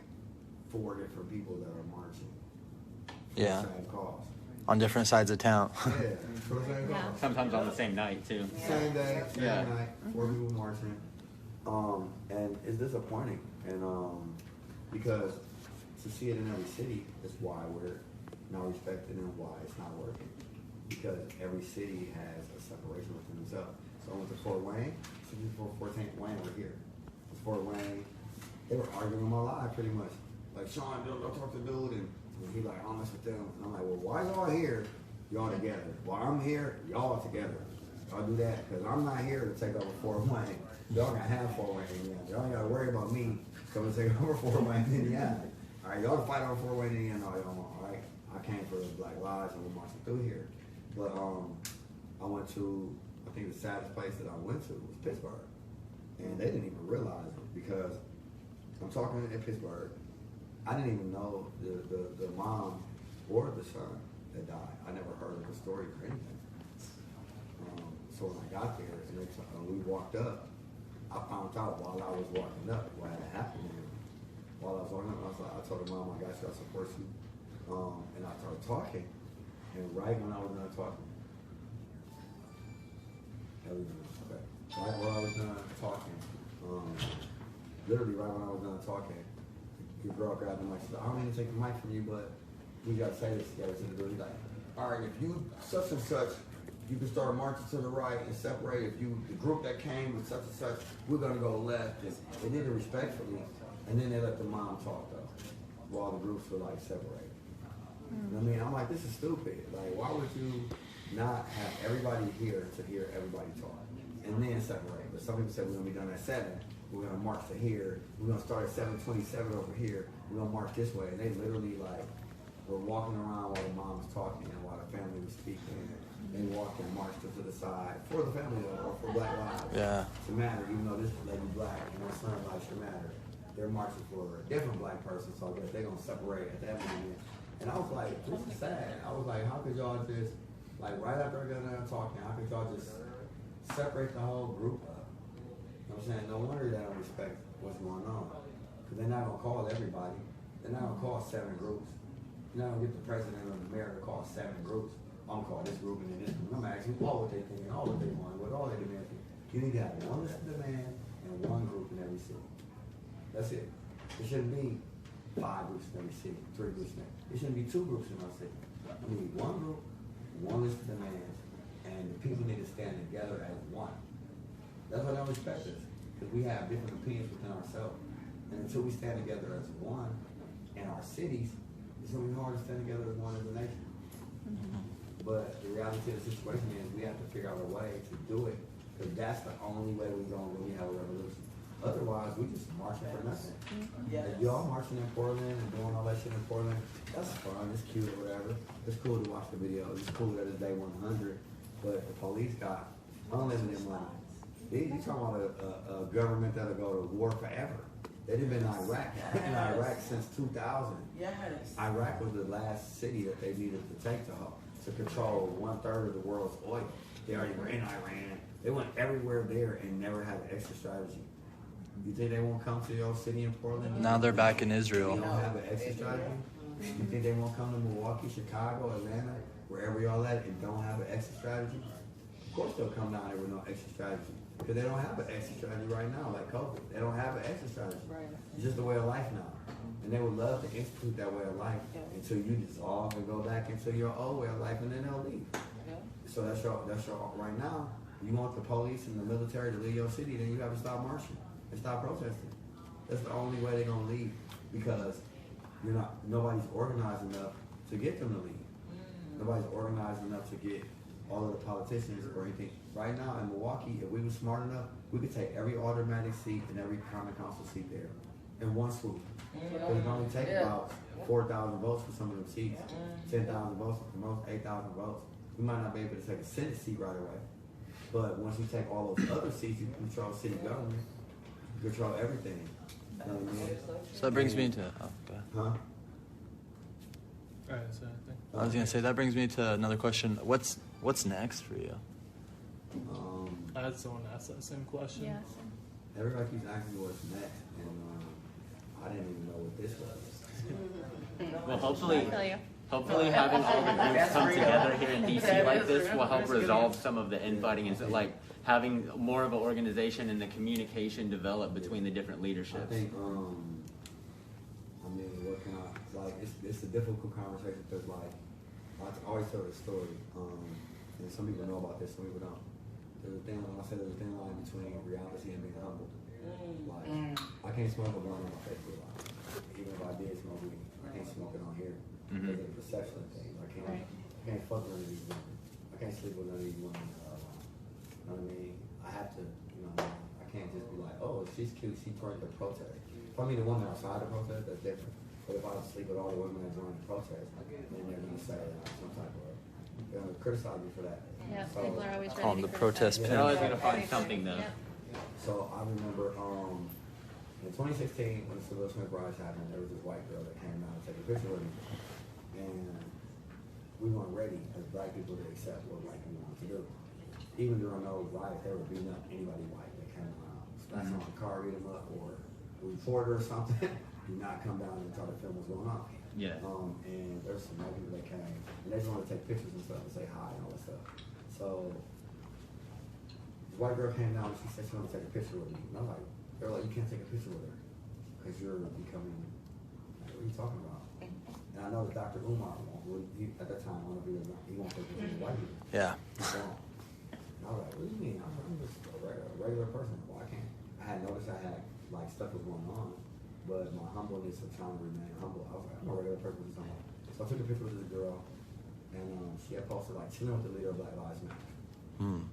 4 different people that are marching for the same cause. On different sides of town. Yeah, for the same cause. Sometimes on the same night too. Same day, same night, 4 people marching. And it's disappointing. And because to see it in every city is why we're not respected and why it's not working. Because every city has a separation within themselves. So I went to Fort Wayne, so before Fort Wayne were here. Fort Wayne, they were arguing my life pretty much. Like, Sean, don't talk to the dude, and he like, I'll mess with them. And I'm like, well, why y'all here? Y'all together. While I'm here, y'all together. Y'all do that, because I'm not here to take over Fort Wayne. Y'all can have Fort Wayne, Indiana. Y'all ain't got to worry about me coming to take over Fort Wayne, Indiana. All right, y'all to fight over Fort Wayne, Indiana, all y'all want, all right? I came for the Black Lives and we're marching through here. But I went to, I think the saddest place that I went to was Pittsburgh. And they didn't even realize it, because I'm talking in Pittsburgh. I didn't even know the mom or the son that died. I never heard of the story or anything. So when I got there and we walked up, I found out while I was walking up what had happened to him. While I was walking up, I told her, Mom, I got you, I support you. And I started talking, and right when I was done talking, right when I was done talking, literally right when I was done talking, your girl grabbed the mic and said, I don't mean to take the mic from you, but we gotta say this together to the dude. He's like, all right, if you such and such you can start marching to the right and separate. If you, the group that came with such and such, we're gonna go left. And they did it respectfully, and then they let the mom talk though, while the groups were like separated. I mean, I'm like, this is stupid. Like, why would you not have everybody here to hear everybody talk, and then separate? But some people said we're gonna be done at 7. We're gonna march to here. We're gonna start at 7:27 over here. We're gonna march this way. And they literally like were walking around while the mom was talking and while the family was speaking. They walked and marched to the side for the family or for Black Lives to matter. Even though this lady black and her son lives should matter, they're marching for a different black person. So I guess they're gonna separate at that moment. And I was like, this is sad. I was like, how could y'all just like right after I got done talking, how could y'all just separate the whole group up? You know what I'm saying? No wonder they don't respect what's going on. Because they're not going to call everybody. They're not going to call 7 groups. You're not going to get the president or the mayor to call 7 groups. I'm going to call this group and then this group. I'm asking all what they think and all what they want, what all they demand. You need to have one list of demand and one group in every city. That's it. It shouldn't be 5 groups in every city, 3 groups in every city. It shouldn't be 2 groups in our city. We need one group, one list of demands, and the people need to stand together as one. That's why they don't respect us, because we have different opinions within ourselves. And until we stand together as one in our cities, it's going to be hard to stand together as one as a nation. But the reality of the situation is we have to figure out a way to do it, because that's the only way we're going to really have a revolution. Otherwise, we just marching for nothing. Like, y'all marching in Portland and doing all that shit in Portland, that's fun, it's cute or whatever. It's cool to watch the videos, it's cool that it's day 100, but the police got unlimited money. You talking about a government that'll go to war forever. They've been in Iraq, since 2000. Yes. Iraq was the last city that they needed to take to control 1/3 of the world's oil. They already were in Iran. They went everywhere there and never had an exit strategy. You think they won't come to your city in Portland? Now they're back in They Israel. don't have an exit strategy? You think they won't come to Milwaukee, Chicago, Atlanta, wherever y'all at, and don't have an exit strategy? Of course they'll come down there with no exit strategy. Because they don't have an exit strategy right now, like COVID. They don't have an exit strategy. It's just a way of life now. And they would love to institute that way of life until you dissolve and go back into your old way of life, and then they'll leave. So that's your right now. You want the police and the military to leave your city, then you have to stop marching and stop protesting. That's the only way they're gonna leave, because nobody's organized enough to get them to leave. Nobody's organized enough to get all of the politicians or anything. Right now in Milwaukee, if we were smart enough, we could take every aldermanic seat and every common council seat there in one swoop. Because it only take about 4,000 votes for some of them seats, 10,000 votes at the most, 8,000 votes. We might not be able to take a Senate seat right away. But once you take all those other seats, you can control city government. You control everything. You know what I mean? So that brings me to All right, so I think. I was gonna say that brings me to another question. What's next for you? I had someone ask that same question. Yes. Everybody keeps asking me what's next, and I didn't even know what this was. Well, I feel you. hopefully having all the groups come together here in DC like this will help resolve some of the infighting, and so, like having more of an organization and the communication develop between the different leaderships. I think, I mean, what can like, it's a difficult conversation because, like, I always tell the story, and some people know about this, some people don't. There's a thing, I said there's a thin line between reality and being humble. Like, I can't smoke a blunt on my Facebook Live. Even if I did smoke weed, I can't smoke it on here because of the perception of things. I can't fuck with none of these women. I can't sleep with none of these women. You know what I mean? I have to, I can't just be like, oh, she's cute, she joined the protest. If I meet a woman outside the protest, that's different. But if I sleep with all the women that joined the protest, then they're gonna say some type of, they're gonna criticize me for that. Yeah, So, people are always Call ready them to the protest criticize. They're always gonna find something though. So I remember in 2016 when the Civil Smith riots happened, there was this white girl that came out and took a picture with me, and we weren't ready as black people to accept what white people wanted to do. Even during those riots, they were beating up anybody white that came around, splash on the car, beat them up, or reporter or something. Do not come down and try to film what's going on. Yeah. And there's some white people that came, and they just want to take pictures and stuff and say hi and all that stuff. So the white girl came down and she said she wanted to take a picture with me. And I'm like, they're like, you can't take a picture with her because you're becoming, like, what are you talking about? And And I know that Dr. Umar, at that time, I don't know if he won't take it white people. Yeah. And I was like, what do you mean? I'm just a regular person. Well, I can't. I had noticed I had, like, stuff was going on, but my humbleness of trying to remain humble, I was like, I'm a regular person. So I took a picture with this girl, and she had posted, like, chilling with the leader of Black Lives Matter.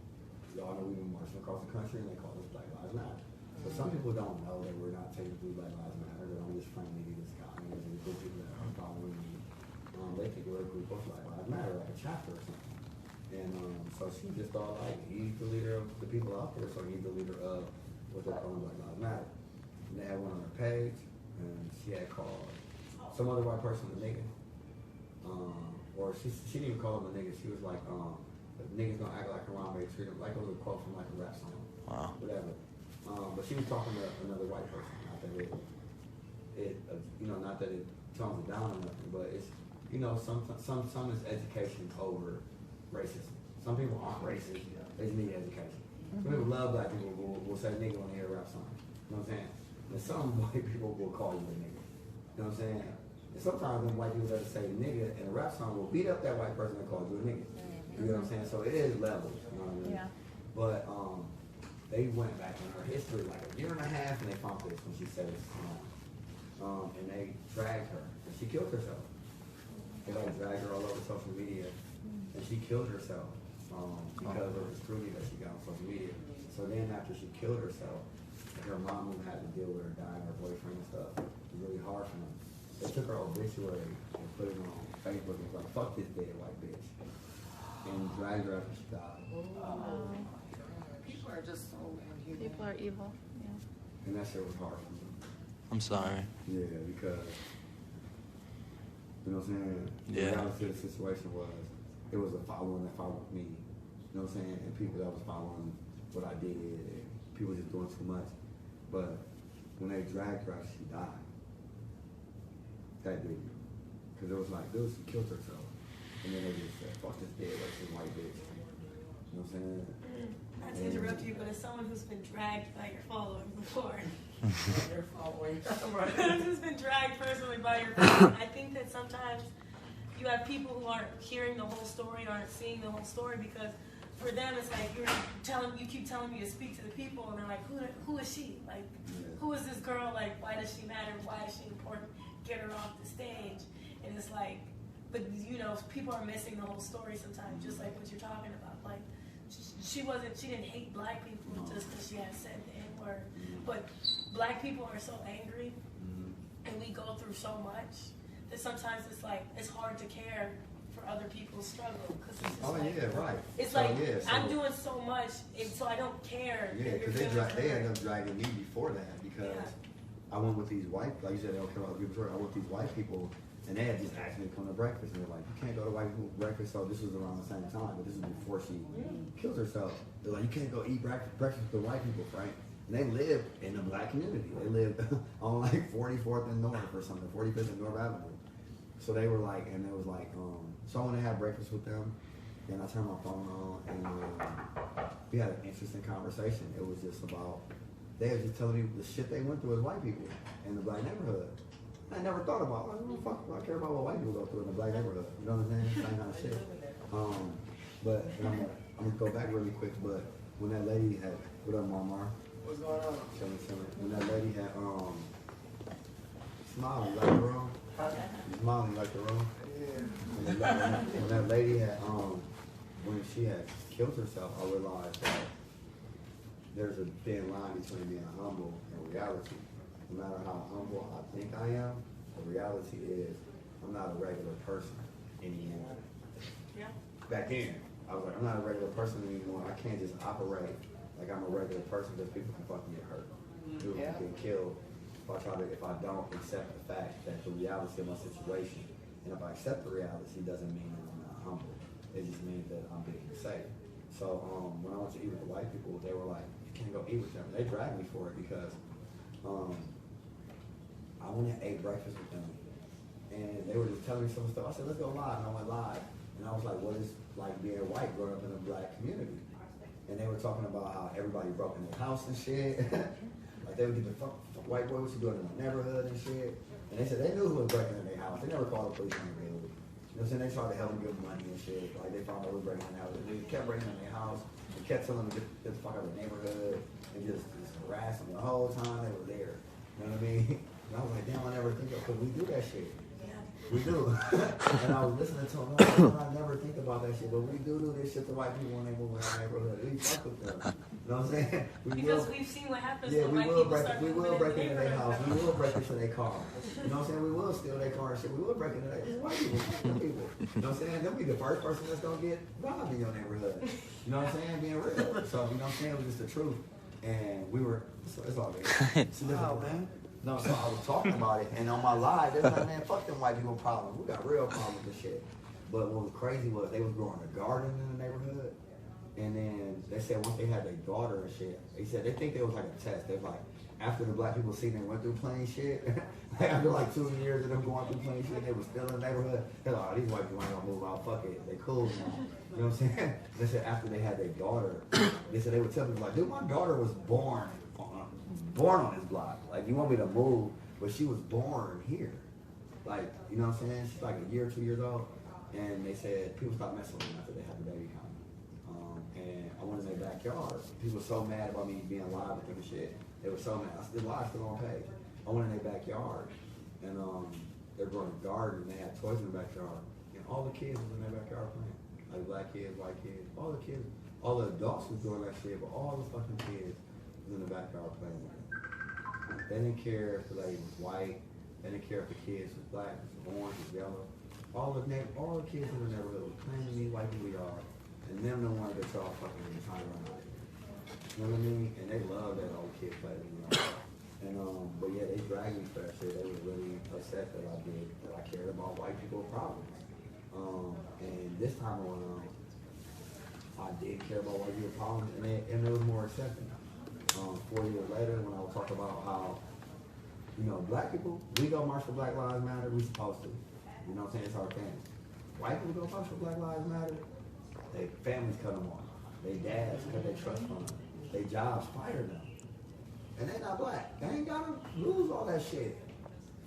Y'all know we've been marching across the country, and they call us Black Lives Matter. So some people don't know that we're not technically Black Lives Matter. They're only just friendly to this guy. And there's a group of people that are following me. They think we're a group of Black Lives Matter, like a chapter or something. And so she just thought, like, he's the leader of the people out there, so he's the leader of what they're calling Black Lives Matter. And they had one on her page, and she had called some other white person a nigga. Or she didn't even call him a nigga. She was like, niggas don't act like around me, treat them like it was a quote from like a rap song. Wow. Whatever. But she was talking to another white person. Not that not that it tones it down or nothing, but it's, some is education over racism. Some people aren't racist, they just need education. Some people love black people will say nigga when they hear a rap song. You know what I'm saying? And some white people will call you a nigga. You know what I'm saying? And sometimes when white people that say nigga in a rap song will beat up that white person that calls you a nigga. You know what I'm saying? So it is levels, you know what I mean? Yeah. But they went back in her history like a year and a half, and they found this when she said this song. And they dragged her, and she killed herself. They like dragged her all over social media, and she killed herself because of the scrutiny that she got on social media. So then after she killed herself, her mom had to deal with her dying, her boyfriend and stuff. It was really hard for them. They took her obituary and put it on Facebook and was like, fuck this dead white bitch. And dragged her after she died. People are just so inhuman. People are evil. Yeah. And that shit was hard for me. I'm sorry. Yeah, because, you know what I'm saying? Yeah. The reality of the situation was, it was a following that followed me. You know what I'm saying? And people that was following what I did, and people just doing too much. But when they dragged her after she died, that did me. Because it was like, dude, she killed herself. And then they just said, fuck this dead racist white bitch. You know what I'm saying? Not to interrupt you, but as someone who's been dragged by your following before. Your following. Who's been dragged personally by your following, I think that sometimes you have people who aren't hearing the whole story, aren't seeing the whole story, because for them it's like you keep telling me to speak to the people, and they're like, who is she? Like, who is this girl? Like, why does she matter? Why is she important? Get her off the stage. And it's like, but people are missing the whole story sometimes, just like what you're talking about. Like, she didn't hate black people just because she had said the N-word. But black people are so angry, and we go through so much that sometimes it's like, it's hard to care for other people's struggle. Right. It's so, like, so, I'm doing so much, and so I don't care. Yeah, because they ended up dragging me before that, because I went with these white, like you said, they don't care about the people. I went with these white people, and they had just asked me to come to breakfast, and they're like, you can't go to white people breakfast. So this was around the same time, but this was before she killed herself. They're like, you can't go eat breakfast with the white people, Frank. And they lived in the black community. They lived on like 44th and North or something, 45th and North Avenue. So they were like, and it was like, so I went to have breakfast with them, and I turned my phone on, and we had an interesting conversation. It was just about, they were just telling me the shit they went through as white people in the black neighborhood. I never thought about, like, what the fuck do I care about what white people go through in the black neighborhood? You know what I'm saying? Same kind of shit. But I'm gonna go back really quick, but when that lady had, what up, Marmar? What's going on? Chilling. When that lady had, smiling like the room. Smiling like the room. Yeah. When that lady had, when she had killed herself, I realized that there's a thin line between being humble and reality. No matter how humble I think I am, the reality is I'm not a regular person anymore. Yeah. Back then, I was like, I'm not a regular person anymore. I can't just operate like I'm a regular person because people can fucking get hurt. People can get killed if I don't accept the fact that the reality of my situation. And if I accept the reality, doesn't mean that I'm not humble. It just means that I'm being safe. So when I went to eat with the white people, they were like, you can't go eat with them. They dragged me for it because I went and ate breakfast with them. And they were just telling me some stuff. I said, let's go live. And I went live. And I was like, what is like being white growing up in a black community? And they were talking about how everybody broke in their house and shit. Like they would get the fuck white boy, what you doing in my neighborhood and shit. And they said they knew who was breaking in their house. They never called the police on the bill. You know what I'm saying? They tried to help them give them money and shit. Like they found out who was breaking in their house. They kept breaking in their house. They kept telling them to get the fuck out of the neighborhood. And just harassed them the whole time they were there. You know what I mean? And I was like, damn, I never think of, because we do that shit. We do. And I was listening to him, I never think about that shit, but we do this shit to white people when they move in our neighborhood. We fuck with them. You know what I'm saying? Because we've seen what happens yeah, when we white will people break, start we will moving break in into the their house. neighborhood. We will break into their car. You know what I'm saying? We will steal their car and shit. We will break into their white people. Fuck them people. You know what I'm saying? They'll be the first person that's gonna get robbed in your neighborhood. You know what I'm saying? Being real. So you know what I'm saying? It was just the truth. And we were, it's all good. Wow, man. No, so I was talking about it, and on my live, there's like, man, fuck them white people problems. We got real problems with shit. But what was crazy was they was growing a garden in the neighborhood, and then they said once they had their daughter and shit, they said they think it was like a test. They was like, after the black people seen they went through plain shit, after like 2 years of them going through plain shit, they was still in the neighborhood. They're like, oh, these white people ain't gonna move out, fuck it, they cool now. You know what I'm saying? They said after they had their daughter, they said they would tell people like, dude, my daughter was born on this block. Like, you want me to move, but she was born here. Like, you know what I'm saying? She's like a year, 2 years old. And they said people stopped messing with them after they had the baby coming. And I went in their backyard. People were so mad about me being live and thinking shit. They were so mad. I still live, still on page. I went in their backyard, and they're growing a garden. They had toys in the backyard, and all the kids was in their backyard playing. Like black kids, white kids, all the kids, all the adults was doing that shit, but all the fucking kids was in the backyard playing with them. They didn't care if the lady was white. They didn't care if the kids was black, was orange, was yellow. All the kids in the neighborhood was playing me white people yard, and them the ones that y'all fucking in the time run out. You know what I mean? And they love that all the kids play with me yard. And but yeah, they dragged me for that shit. They were really upset that I cared about white people's problems. And this time around, I did care about white people's problems, and it was more accepting. 4 years later, when I would talk about how, you know, black people, we go march for Black Lives Matter, we supposed to. You know what I'm saying? It's our thing. White people go march for Black Lives Matter, their families cut them off. Their dads cut their trust from them. Their jobs fire them. And they not black. They ain't gotta lose all that shit.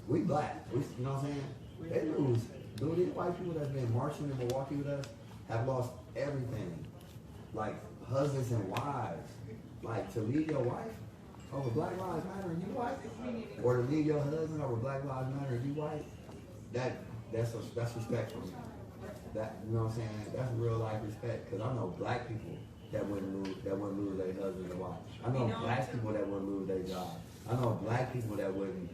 We black. You know what I'm saying? They lose. Dude, these white people that's been marching in Milwaukee with us have lost everything. Like husbands and wives. Like, to leave your wife over Black Lives Matter and you white, or to leave your husband over Black Lives Matter and you white, that's respect for me. That, you know what I'm saying? That's real life respect. Because I know black people that wouldn't lose their husband and wife. I know black people that wouldn't lose their job. I know black people that wouldn't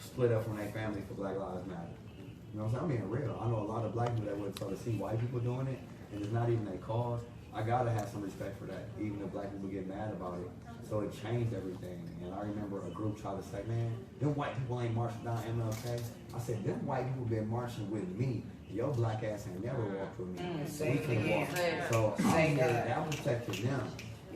split up from their family for Black Lives Matter. You know what I'm saying? I'm being real. I know a lot of black people that wouldn't sort of see white people doing it, and it's not even their cause. I gotta have some respect for that, even if black people get mad about it. So it changed everything. And I remember a group tried to say, man, them white people ain't marching down MLK. I said, them white people been marching with me. Your black ass ain't never walked with me. We can walk. So I'm here, I'm protecting them.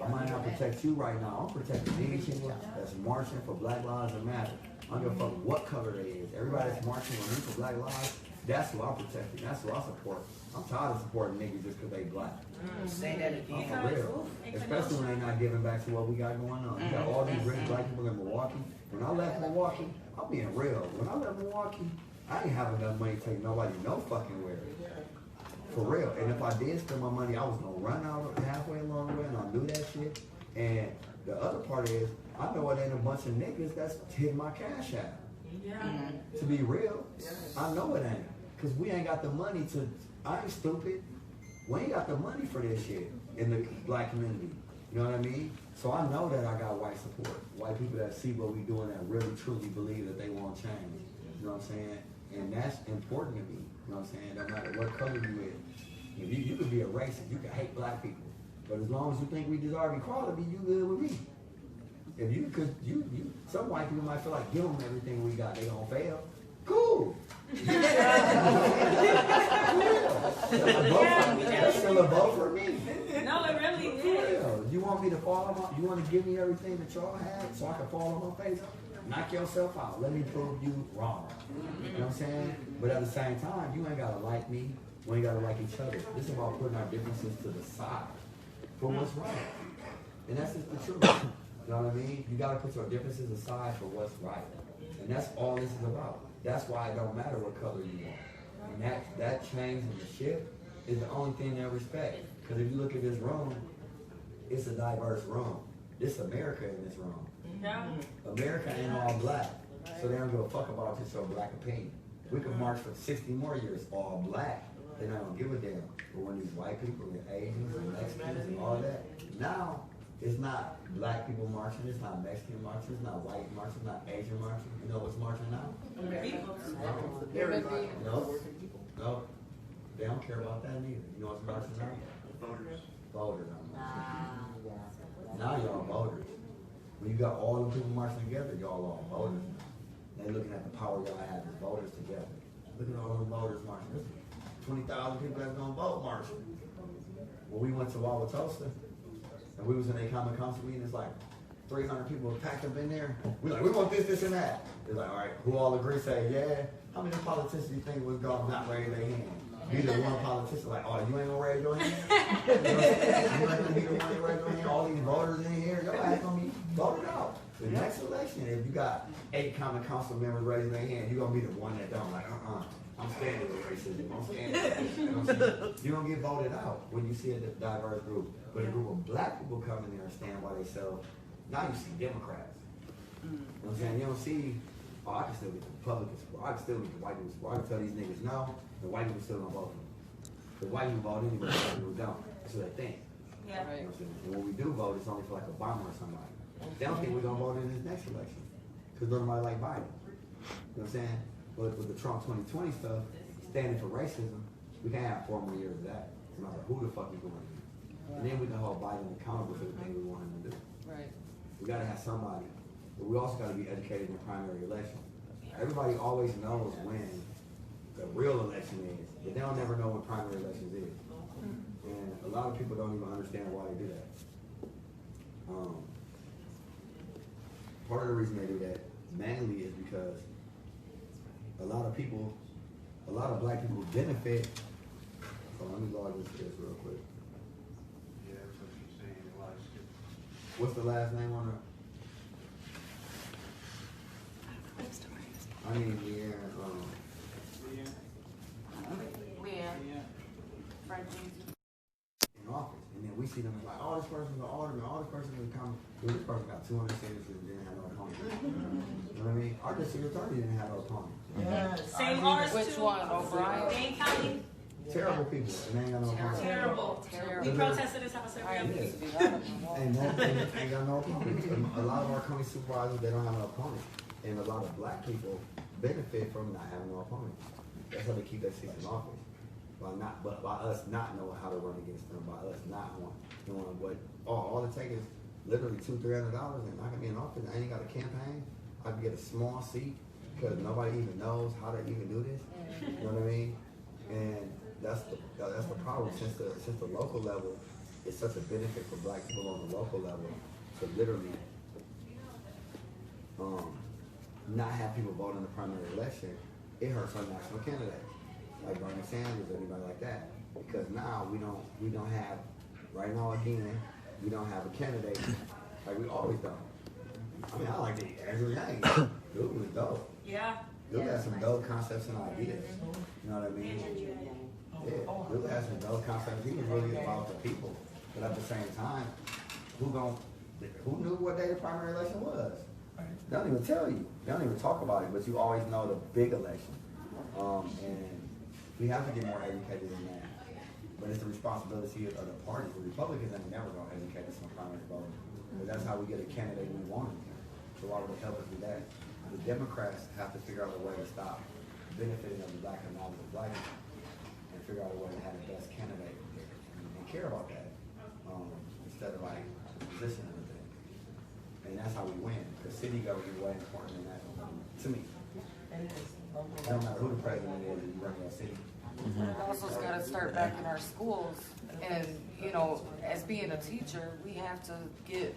I might not protect you right now. I'm protecting these people that's marching for Black Lives Matter. I don't give a fuck what color they is. Everybody that's marching with me for Black Lives, that's who I'm protecting. That's who I support. I'm tired of supporting niggas just because they black. Say that again. For real. Especially when they not giving back to what we got going on. You got all these rich black people in Milwaukee. When I left Milwaukee, I'm being real. When I left Milwaukee, I ain't have enough money to take nobody no fucking where. For real. And if I did spend my money, I was gonna run out halfway along the way, and I knew that shit. And the other part is, I know it ain't a bunch of niggas that's hitting my cash app. Yeah. To be real, I know it ain't. Cause we ain't got the money to, I ain't stupid. We ain't got the money for this shit in the black community. You know what I mean? So I know that I got white support. White people that see what we doing that really truly believe that they want change. You know what I'm saying? And that's important to me. You know what I'm saying? No matter what color you is. If you could be a racist, you can hate black people. But as long as you think we deserve equality, you good with me. If you could, some white people might feel like, give them everything we got, they gonna fail. Cool. That's still a vote for me. No, it really is. You want me to fall on you want to give me everything that y'all have so I can fall on my face? Knock yourself out. Let me prove you wrong. You know what I'm saying? But at the same time, you ain't gotta like me. We ain't gotta like each other. This is about putting our differences to the side for what's right. And that's just the truth. You know what I mean? You gotta put your differences aside for what's right. And that's all this is about. That's why it don't matter what color you are. And that change and the shift is the only thing they'll respect. Because if you look at this room, it's a diverse room. This America in this room. Yeah. America ain't all black. So they don't give a fuck about just your black opinion. We could march for 60 more years all black. They're not gonna give a damn. But when these white people and Asians and Mexicans and all that, now it's not black people marching, it's not Mexican marching, it's not white marching, it's not Asian marching. You know what's marching now? Everybody. No. They don't care about that neither. You know what's marching now? Voters. Voters. Now y'all voters. When you got all the people marching together, y'all all voters. They looking at the power y'all have as voters together. Look at all them voters marching. There's 20,000 people that's gonna vote marching. When we went to Wauwatosa, and we was in a common council meeting, it's like 300 people packed up in there. We like, we want this, this, and that. It's like, all right, who all agree, say, yeah. How many politicians do you think was gonna not raise their hand? Be the one politician like, oh, you ain't gonna raise your hand? You know what I'm saying? You ain't gonna be the one to raise your hand? All these voters in here, y'all ain't gonna be voted out. The next election, if you got 8 common council members raising their hand, you're gonna be the one that don't. Like, I'm standing with racism. I'm standing with racism. You're gonna get voted out when you see a diverse group. But a group of black people come in there and stand by themselves, now you see Democrats. You know what I'm saying? You don't see, oh, I can still get the Republicans, or I can still get the white people, or I can tell these niggas no, the white people still don't vote for them. The white people vote anyway, the white people don't. That's what they think. Yeah. You know what I'm saying? And when we do vote, it's only for like Obama or somebody. They don't think we're gonna vote in this next election. Because nobody like Biden. You know what I'm saying? But with the Trump 2020 stuff, standing for racism, we can't have 4 more years of that. No matter who the fuck is going to be. And then we can hold Biden accountable for the thing we want him to do. Right. We gotta have somebody, but we also gotta be educated in the primary election. Everybody always knows when the real election is, but they don't never know when primary elections is. And a lot of people don't even understand why they do that. Part of the reason they do that mainly is because a lot of black people benefit. So let me log into this real quick. Yeah, that's what she's saying. A lot of shit. What's the last name on her? I mean, Leanne. In office, and then we see them like, oh, this person's an alderman, all this person's in common. Dude, this person got 200 signatures and didn't have no opponent. You know what I mean? Our district attorney didn't have no opponent. Same ours Which too. one? O'Brien? Dane County. Terrible people, and they ain't got no opponent. Terrible. We protested this house every other week. And ain't got no opponent. A lot of our county supervisors, they don't have no opponent. And a lot of black people benefit from not having no opponent. That's how they keep their seats in office. But by us not knowing how to run against them, by us not knowing what, all it takes is literally $200-300 and I can be in office. I ain't got a campaign. I can get a small seat because nobody even knows how to even do this. You know what I mean? And that's the problem. Since the local level is such a benefit for black people on the local level to literally not have people vote in the primary election, it hurts our national candidates. Like Bernie Sanders or anybody like that, because now we don't have, right now again, we don't have a candidate like we always done. I mean, I like the Andrew Yang. Dude was dope. Yeah. Dude had some dope concepts and ideas. You know what I mean? Yeah, Dude had some dope concepts. He was really about the people, but at the same time, who knew what day the primary election was? They don't even tell you. They don't even talk about it, but you always know the big election. And we have to get more educated in that. But it's the responsibility of the party. The Republicans are never going to educate us on primary voting. But that's how we get a candidate we want. So why would it help us with that? The Democrats have to figure out a way to stop benefiting of the black and non black and figure out a way to have the best candidate and care about that. Instead of like position everything. And that's how we win. Because city government is way important than national government. To me. It don't matter who the president is, you run your city. We also got to start back in our schools, and you know, as being a teacher, we have to get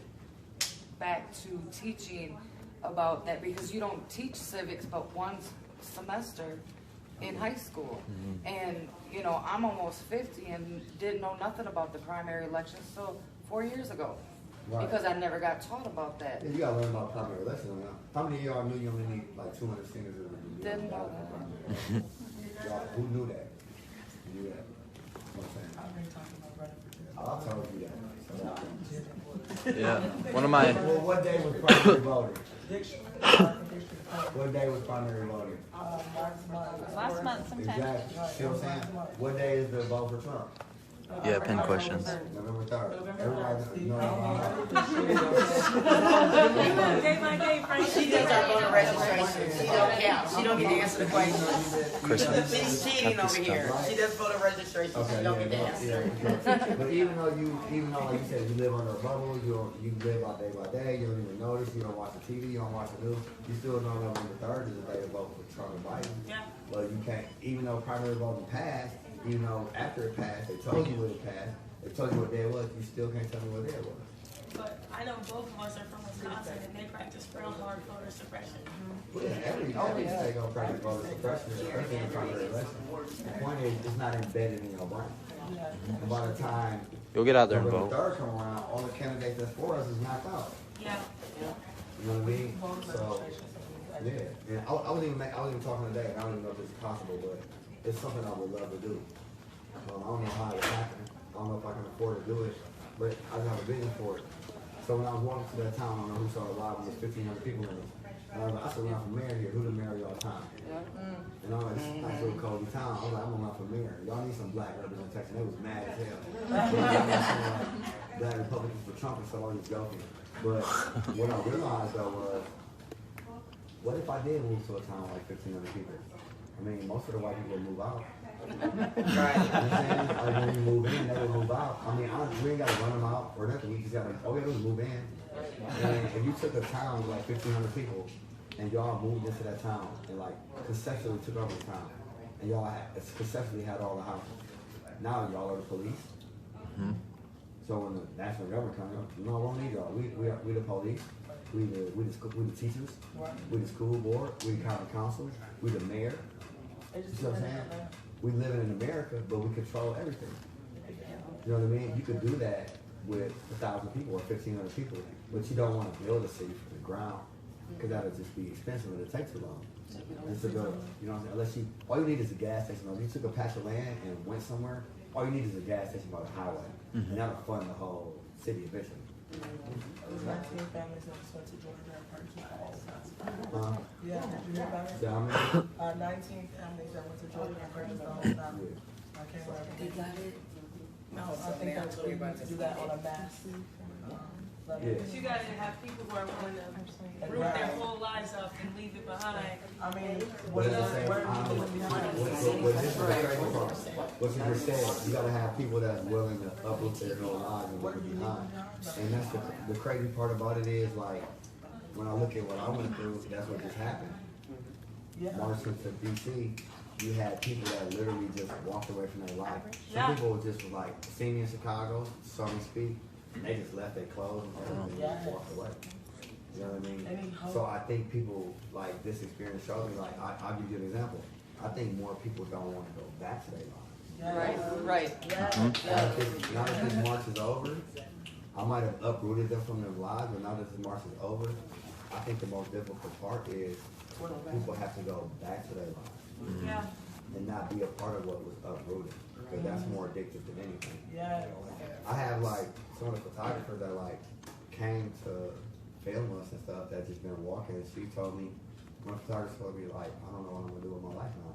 back to teaching about that, because you don't teach civics but one semester in high school. And you know, I'm almost 50 and didn't know nothing about the primary elections till 4 years ago. Right. because I never got taught about that. Yeah, you gotta learn about primary relations. How many of y'all knew you only need like 200 signatures? Didn't know that. Y'all, who knew that? You knew that? What I'm saying? I've been talking about running for I'll tell you that. Yeah. One of my Well, what day was primary voting? What day was primary voting? Last month sometime. Exactly. See what I'm saying? What day is the vote for Trump? yeah pin questions. November 3rd. Everybody knows. Day by day, Frank. She does our voter registration. She don't count. She don't get to answer the questions. Christmas. She's cheating over here. She does voter registration. Okay, She don't get to answer. yeah. But even though like you said, you live under a bubble, you live out day by day, you don't even notice, you don't watch the TV, you don't watch the news, you still know November 3rd is the day to vote for Trump and Biden. Yeah. But you can't, even though primary voting passed, even though after it passed, they told you when it passed, they told you what day it was, you still can't tell me what day it was. But I know both of us are from Wisconsin and they practice real hard voter suppression. Well, yeah, every state gonna practice voter suppression, especially in primary election. The point is, it's not embedded in your brain. And by the time You'll get out there and November vote. 3rd come around, all the candidates that's for us is knocked out. Yeah. You know what I mean? So, yeah. And I was even talking today, and I don't even know if it's possible, but it's something I would love to do. I don't know how it would happen. I don't know if I can afford to do it, but I have a vision for it. So when I was walking to that town, I don't know who saw it live, and there's 1,500 people in it. And I was like, I said, I'm for mayor here. Who the mayor y'all town? And I was like, it's a nice little cozy town. I was like, I'm gonna run for mayor. Y'all need some black representation. They was mad as hell. Black Republicans for Trump and so I was joking. But what I realized though was, what if I did move to a town like 1,500 people? I mean, most of the white people would move out. Right. You know what I'm saying? Like when we move in, they would move out. I mean, we ain't gotta run them out or nothing. We just gotta, all we gotta do is move in. And if you took a town with like 1,500 people and y'all moved into that town and like conceptually took over the town and y'all conceptually had all the houses, now y'all are the police. Mhm. So when the national government comes up, no, we don't need y'all. We the police. We the teachers. We the school board. We the county council. We the mayor. You see what I'm saying? We live in America, but we control everything. You know what I mean? You could do that with 1,000 people or 1,500 people, but you don't want to build a city from the ground because that would just be expensive and it'd take too long. Just to build, you know what I'm saying? All you need is a gas station. If you took a patch of land and went somewhere, all you need is a gas station by the highway, and that'll fund the whole city eventually. There's 19 families that just went to Georgia and purchased all kinds of Yeah, did you hear about it? Yeah, I mean, 19 families that went to Georgia and purchased the whole time. I can't remember. They got it. No, I think that's we need to do that on a mass. yeah. But you gotta have people who are willing to root their whole lives up and leave it behind. I mean, But at the same time, what you just said, you gotta have people that's willing to uproot their whole lives and leave it behind. And that's the crazy part about it is like, when I look at what I went through, that's what just happened. Marching to DC, you had people that literally just walked away from their life. Some people just was like, see me in Chicago, saw me speak, and they just left their clothes and just walked away. You know what I mean? So I think people, like, this experience showed me, like, I'll give you an example. I think more people don't want to go back to their lives. Right. Now that this march is over, I might have uprooted them from their lives, but now that this march is over, I think the most difficult part is people have to go back to their lives. Yeah. And not be a part of what was uprooted, because that's more addictive than anything. Yeah. I have like some of the photographers that like came to film us and stuff that just been walking, and she told me, one photographer told me like, I don't know what I'm gonna do with my life now,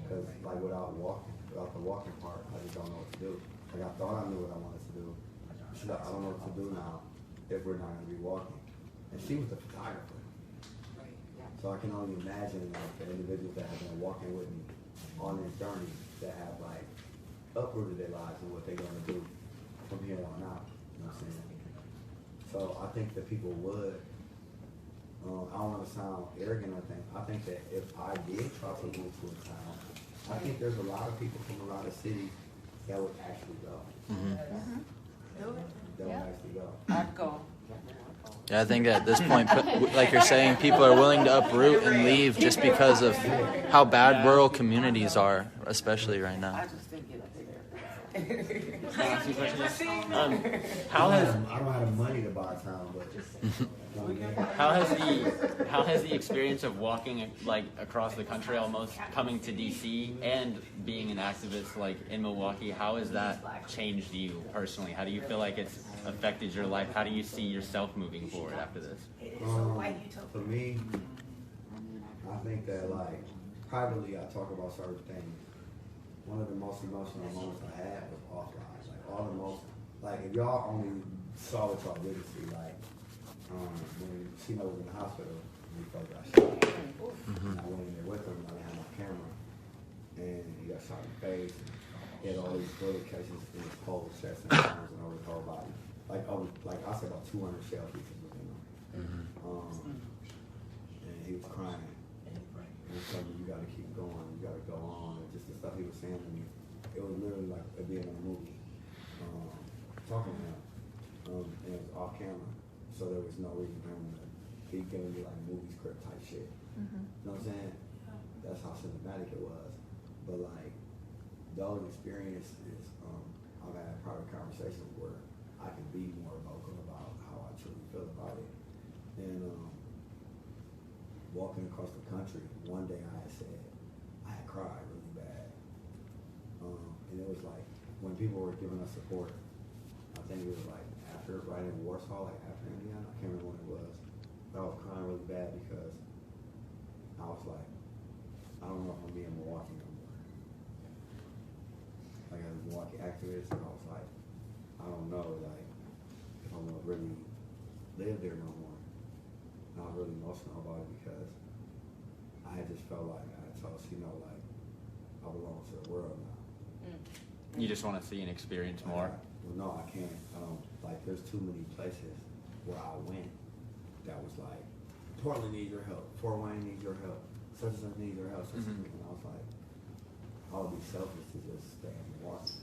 because like without the walking part, I just don't know what to do. Like I thought I knew what I wanted to do. She's like, I don't know what to do now if we're not gonna be walking. And she was the photographer. So I can only imagine like the individuals that have been walking with me on this journey that have like uprooted their lives and what they're gonna do from here on out. You know what I'm saying? So I think that people would, I don't want to sound arrogant or anything, I think that if I did try to move to a town, I think there's a lot of people from around the city that would actually go. That would actually go. I'd go. Yeah, I think at this point, like you're saying, people are willing to uproot and leave just because of how bad rural communities are, especially right now. I just didn't get up there. Can I ask you a question? Embassy. How has I don't have the money to buy time, but how has the experience of walking like across the country, almost coming to DC and being an activist like in Milwaukee, how has that changed you personally? How do you feel like it's affected your life? How do you see yourself moving forward after this? For me, I think that like privately I talk about certain things. One of the most emotional moments I had was offline. Like all the most, like if y'all only saw what y'all didn't see, like when Chino was in the hospital, we both got shot. And I went in there with him, I had my camera, and he got shot in the face. He had all these bullet cases in his whole chest and arms and over his whole body. Like I said, about 200 shell pieces within him. And he was crying. And he was telling me, you gotta keep going, you gotta go on. And just the stuff he was saying to me, it was literally like being in a movie. Talking to him. And it was off camera. So there was no reason for him to be giving me like movie script type shit. You know what I'm saying? That's how cinematic it was. But like those experiences, I've had private conversations where I can be more vocal about how I truly feel about it. And walking across the country, one day I had said, I had cried really bad. And it was like when people were giving us support, I think it was like after, right in Warsaw, like after Indiana, I can't remember when it was. But I was crying really bad because I was like, I don't know if I'm being Milwaukee no more. Like as a Milwaukee activist, I was like, I don't know, like if I'm gonna really live there no more. And I was really emotional about it because I had just felt like I told like I belong to the world now. You just want to see and experience more? Well, no, I can't. Like, there's too many places where I went that was like, Portland needs your help, Fort Wayne needs your help, such and such needs your help, such and such. And I was like, I would be selfish to just stay in Milwaukee.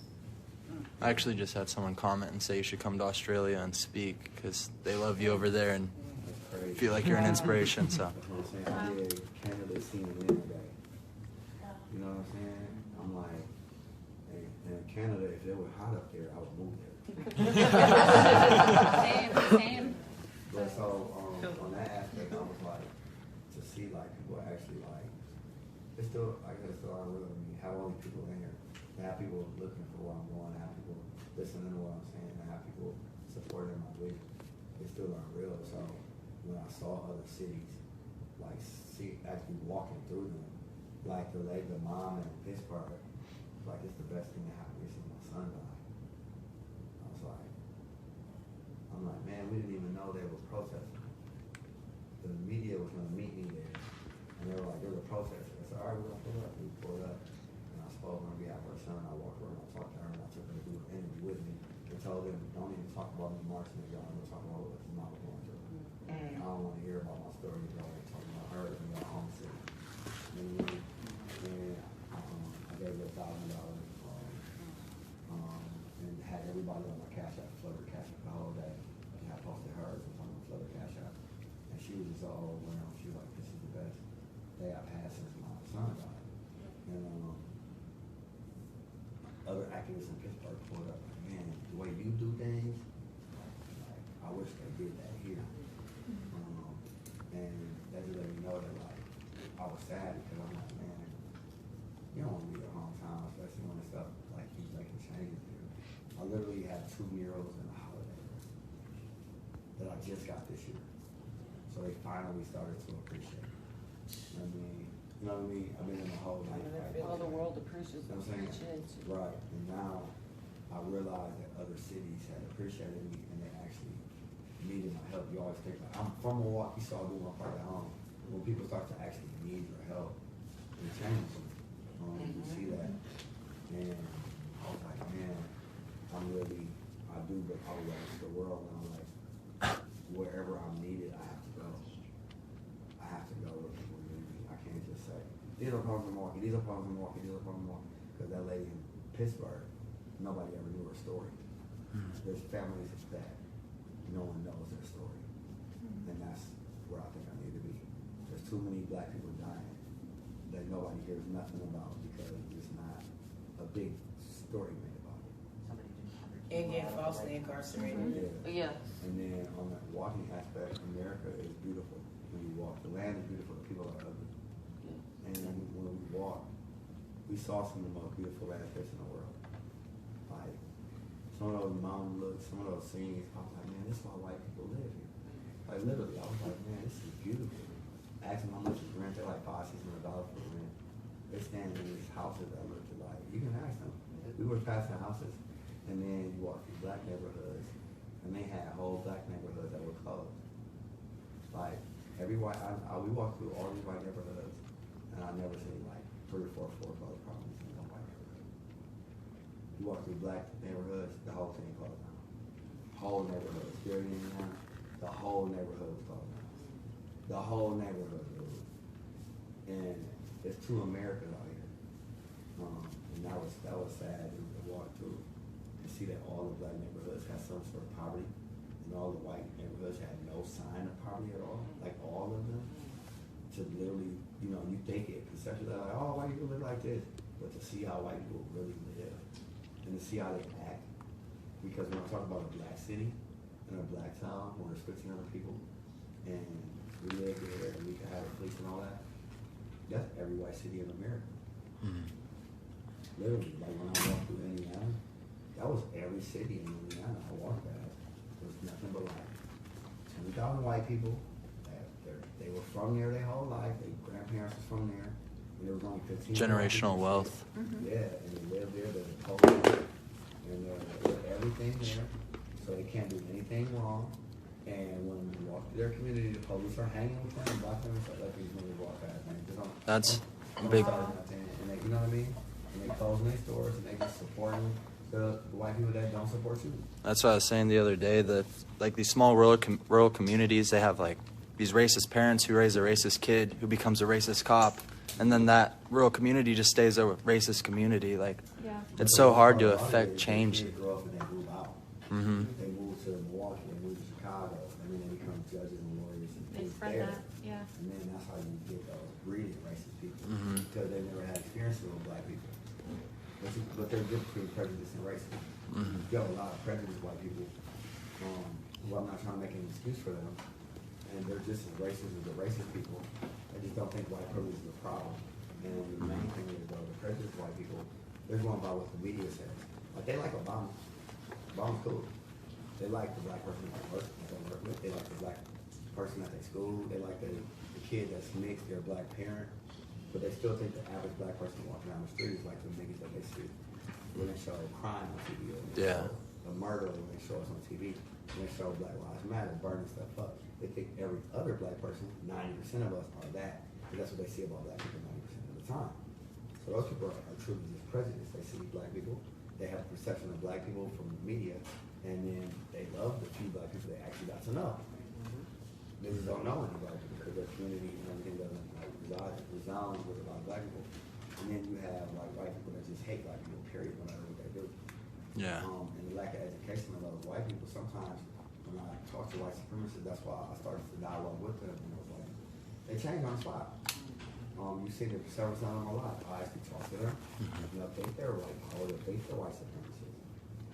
I actually just had someone comment and say you should come to Australia and speak because they love you over there and feel like you're an inspiration. So. That's what I'm saying. Yeah, Canada's seen a win today. You know what I'm saying? I'm like, hey, in Canada, if it were hot up there, I would move there. Same. But so on that aspect, I was like, to see like people actually like, it's still, I guess it's still unreal to me. Have all these people in here, to have people looking for where I'm going, to have people listening to what I'm saying, to have people supporting my vision. It's still unreal. So when I saw other cities, like actually walking through them, like the mom in Pittsburgh, like it's the best thing that happened to see my son die. I'm like, man, we didn't even know they were protesting. The media was going to meet me there, and they were like, there's a protest. I said, all right, we're going to pull up. We pulled up, and I spoke on behalf of her son. I walked over and I talked to her, and I took her to do an interview with me. I told them, don't even talk about me marching with y'all. We're talking about what his mom was going through. I don't want to hear about my story. Y'all ain't talking about her and y'all home city. And I gave her $1,000 and had everybody on my CashApp, Flutter CashApp the whole day. And I posted hers on my Flutter CashApp. And she was just all overwhelmed. She was like, this is the best day I've had since my son died. And other activists in Pittsburgh pulled up like, man, the way you do things, like, I wish they did that here. And that just let me know that like I was sad because I'm like, man, you don't want to be your hometown, especially when the stuff like keeps making changes here. I literally had 2 murals in a holiday that I just got this year. So they finally started to appreciate it. I mean, you know what I mean? I've been in the whole life. All the world appreciates You know what I'm saying? Right. And now I realize that other cities had appreciated me and they actually needed my help. You always think like, I'm from Milwaukee, so I'll do my part at home. When people start to actually need your help, it changes you. You see that. And I was like, man, I do the outreach to the world, and I'm like, wherever I'm needed, I have to go. I have to go where people need me. I can't just say, these are from Milwaukee, these are from Milwaukee, these are from Milwaukee. Because that lady in Pittsburgh, nobody ever knew her story. There's families that no one knows their story. And that's where I think I need to be. There's too many black people dying that nobody hears nothing about because it's not a big story made about it. And get falsely incarcerated. Yeah. Yeah. And then on the walking aspect, America is beautiful. When you walk, the land is beautiful, the people are ugly. And when we walk, we saw some of the most beautiful landscapes in the world. Like, some of those mountain looks, some of those scenes, I was like, man, this is why white people live here. Like, literally, I was like, man, this is beautiful. I asked them how much is rent, they're like $500-$600 for the rent. They're standing in these houses that look like, you can ask them. We were passing houses, and then you walk through black neighborhoods, and they had whole black neighborhoods that were closed. Like, every white, we walked through all these white neighborhoods, and I never seen like 3 or 4 foreclosed properties in one white neighborhood. You walk through black neighborhoods, the whole thing closed down. Whole neighborhood, the whole neighborhood was closed down. The whole neighborhood was. And there's 2 Americas out here. And that was sad to walk through and see that all the black neighborhoods had some sort of poverty, and all the white neighborhoods had no sign of poverty at all, like all of them. To literally, you know, you think it conceptually like, oh, white people live like this, but to see how white people really live and to see how they act, because when I talk about a black city and a black town where there's 1,500 people and we live here and we can have a police and all that, that's every white city in America. Mm-hmm. Literally, like when I walked through Indiana, that was every city in Indiana I walked past. There was nothing but like 20,000 white people. They were from there their whole life. Their grandparents was from there. And there was only 15. Generational wealth. Yeah, and they lived there. There's a culture, and there's everything there, so they can't do anything wrong. And when you walk through their community, the police are hanging with them. Black women start letting these niggas walk past. Man, That's don't big. start nothing. And they, you know what I mean? And they closing their stores, and they just supporting the white people that don't support you. That's what I was saying the other day, that like these small rural communities, they have like these racist parents who raise a racist kid who becomes a racist cop, and then that rural community just stays a racist community. Like, Yeah. it's so hard to affect change. They grow up and they move out. Mm-hmm. They move to Milwaukee, they move to Chicago, and then they become judges and lawyers and They things spread there. that, yeah. And then that's how you get those breeding racist people, Mhm. because they never had experience with black people. But they're different between prejudice and racism. Mhm. You have a lot of prejudiced white people, who I'm not trying to make an excuse for them, and they're just as racist as the racist people. I just don't think white privilege is a problem. And the main thing is, though, the prejudiced white people, they're going by what the media says. Like, they like Obama. Obama's cool. They like the black person that they work with. They like the black person at their school. They like the kid that's mixed, their black parent. But they still think the average black person walking down the street is like the niggas that they see when they show crime on TV. Or when they show a murder when they show us on TV. When they show Black Lives Matter, burning stuff up. They think every other black person, 90% of us are that. Because that's what they see about black people 90% of the time. So those people are truly just prejudiced. They see black people, they have a perception of black people from the media, and then they love the few black people they actually got to know. They just don't know any black people because their community and everything doesn't like resound with a lot of black people. And then you have like white people that just hate black people, period, no matter what they do. Yeah. And the lack of education of those white people, sometimes when I talk to white supremacists, that's why I started the dialogue with them, and I was like, they change on the spot. You see them several times in my life. I actually talk to them, you know, think they're white power, think they're white supremacists.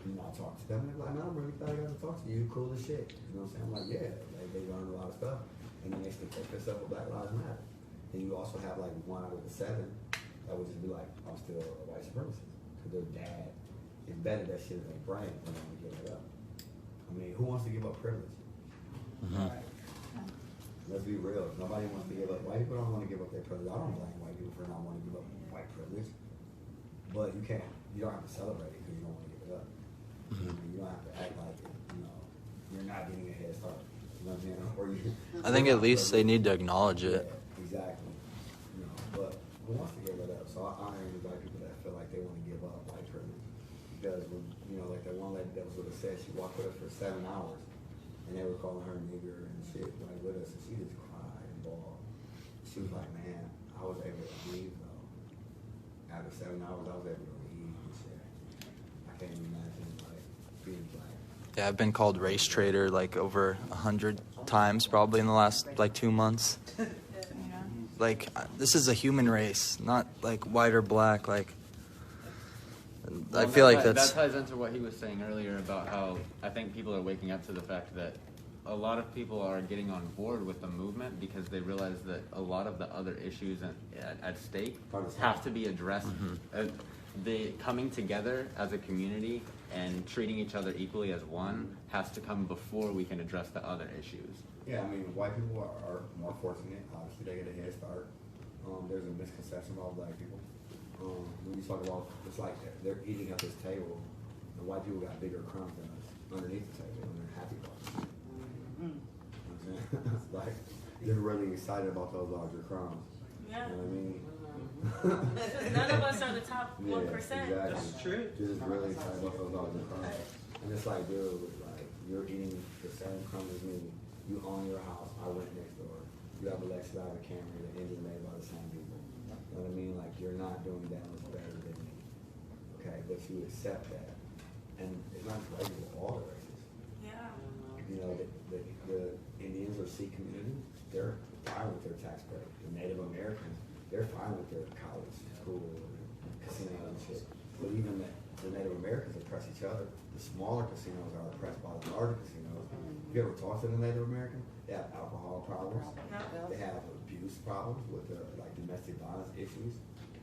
You know, I talk to them, and they're like, no, I'm really glad I got to talk to you, cool as shit. You know what I'm saying? I'm like, yeah, like, they learn a lot of stuff, and then they stick their fist up with Black Lives Matter. And you also have like one out of the 7 that would just be like, I'm still a white supremacist, because their dad embedded that shit in their brain and they don't want to give it up. I mean, who wants to give up privilege? Mm-hmm. Let's be real. Nobody wants to give up. White people don't want to give up their privilege. I don't blame white people for not wanting to give up white privilege. But you can't. You don't have to celebrate it because you don't want to give it up. Mm-hmm. You don't have to act like it. You know, you're not getting a head start. You know what I'm saying? Or you. I think at least they need to acknowledge it. Yeah, exactly. You know, but who wants to give it up? So I honor any white people that feel like they want to give up white privilege. Because when, you know, like that one lady that was with us said, she walked with us for 7 hours, and they were calling her nigger and shit, like with us, and she just cried and bawled. She was like, man, I was able to leave though. After 7 hours, I was able to leave and shit. I can't even imagine like being black. Yeah, I've been called race traitor like over 100 times probably in the last like 2 months. Like, this is a human race, not like white or black. Like, I feel like that that's ties into what he was saying earlier about how I think people are waking up to the fact that a lot of people are getting on board with the movement because they realize that a lot of the other issues at stake have to be addressed. The coming together as a community and treating each other equally as one has to come before we can address the other issues. Yeah, I mean, white people are more fortunate. Obviously, they get a head start. There's a misconception about black people. When you talk about, it's like they're eating at this table, and white people got bigger crumbs than us underneath the table, and they're happy about it. You know what I'm saying? Like, they're really excited about those larger crumbs. Yeah. You know what I mean? Because none of us are the top 1%. Yeah, exactly. That's true. You're just really excited about those larger crumbs. And it's like, dude, like, you're eating the same crumb as me. You own your house. I went next door. You have a Lexus, I have a Camry. The engine made by the same people. You know what I mean? Like, you're not doing that much better than me. Okay, but you accept that. And it's not just white people, all the races. Yeah. You know, the Indians or Sikh community, they're fine with their tax credit. The Native Americans, they're fine with their college, school, and casino and shit. But even the Native Americans oppress each other. The smaller casinos are oppressed by the larger casinos. If you ever talk to the Native American, they have alcohol problems. They have abuse problems with like domestic violence issues,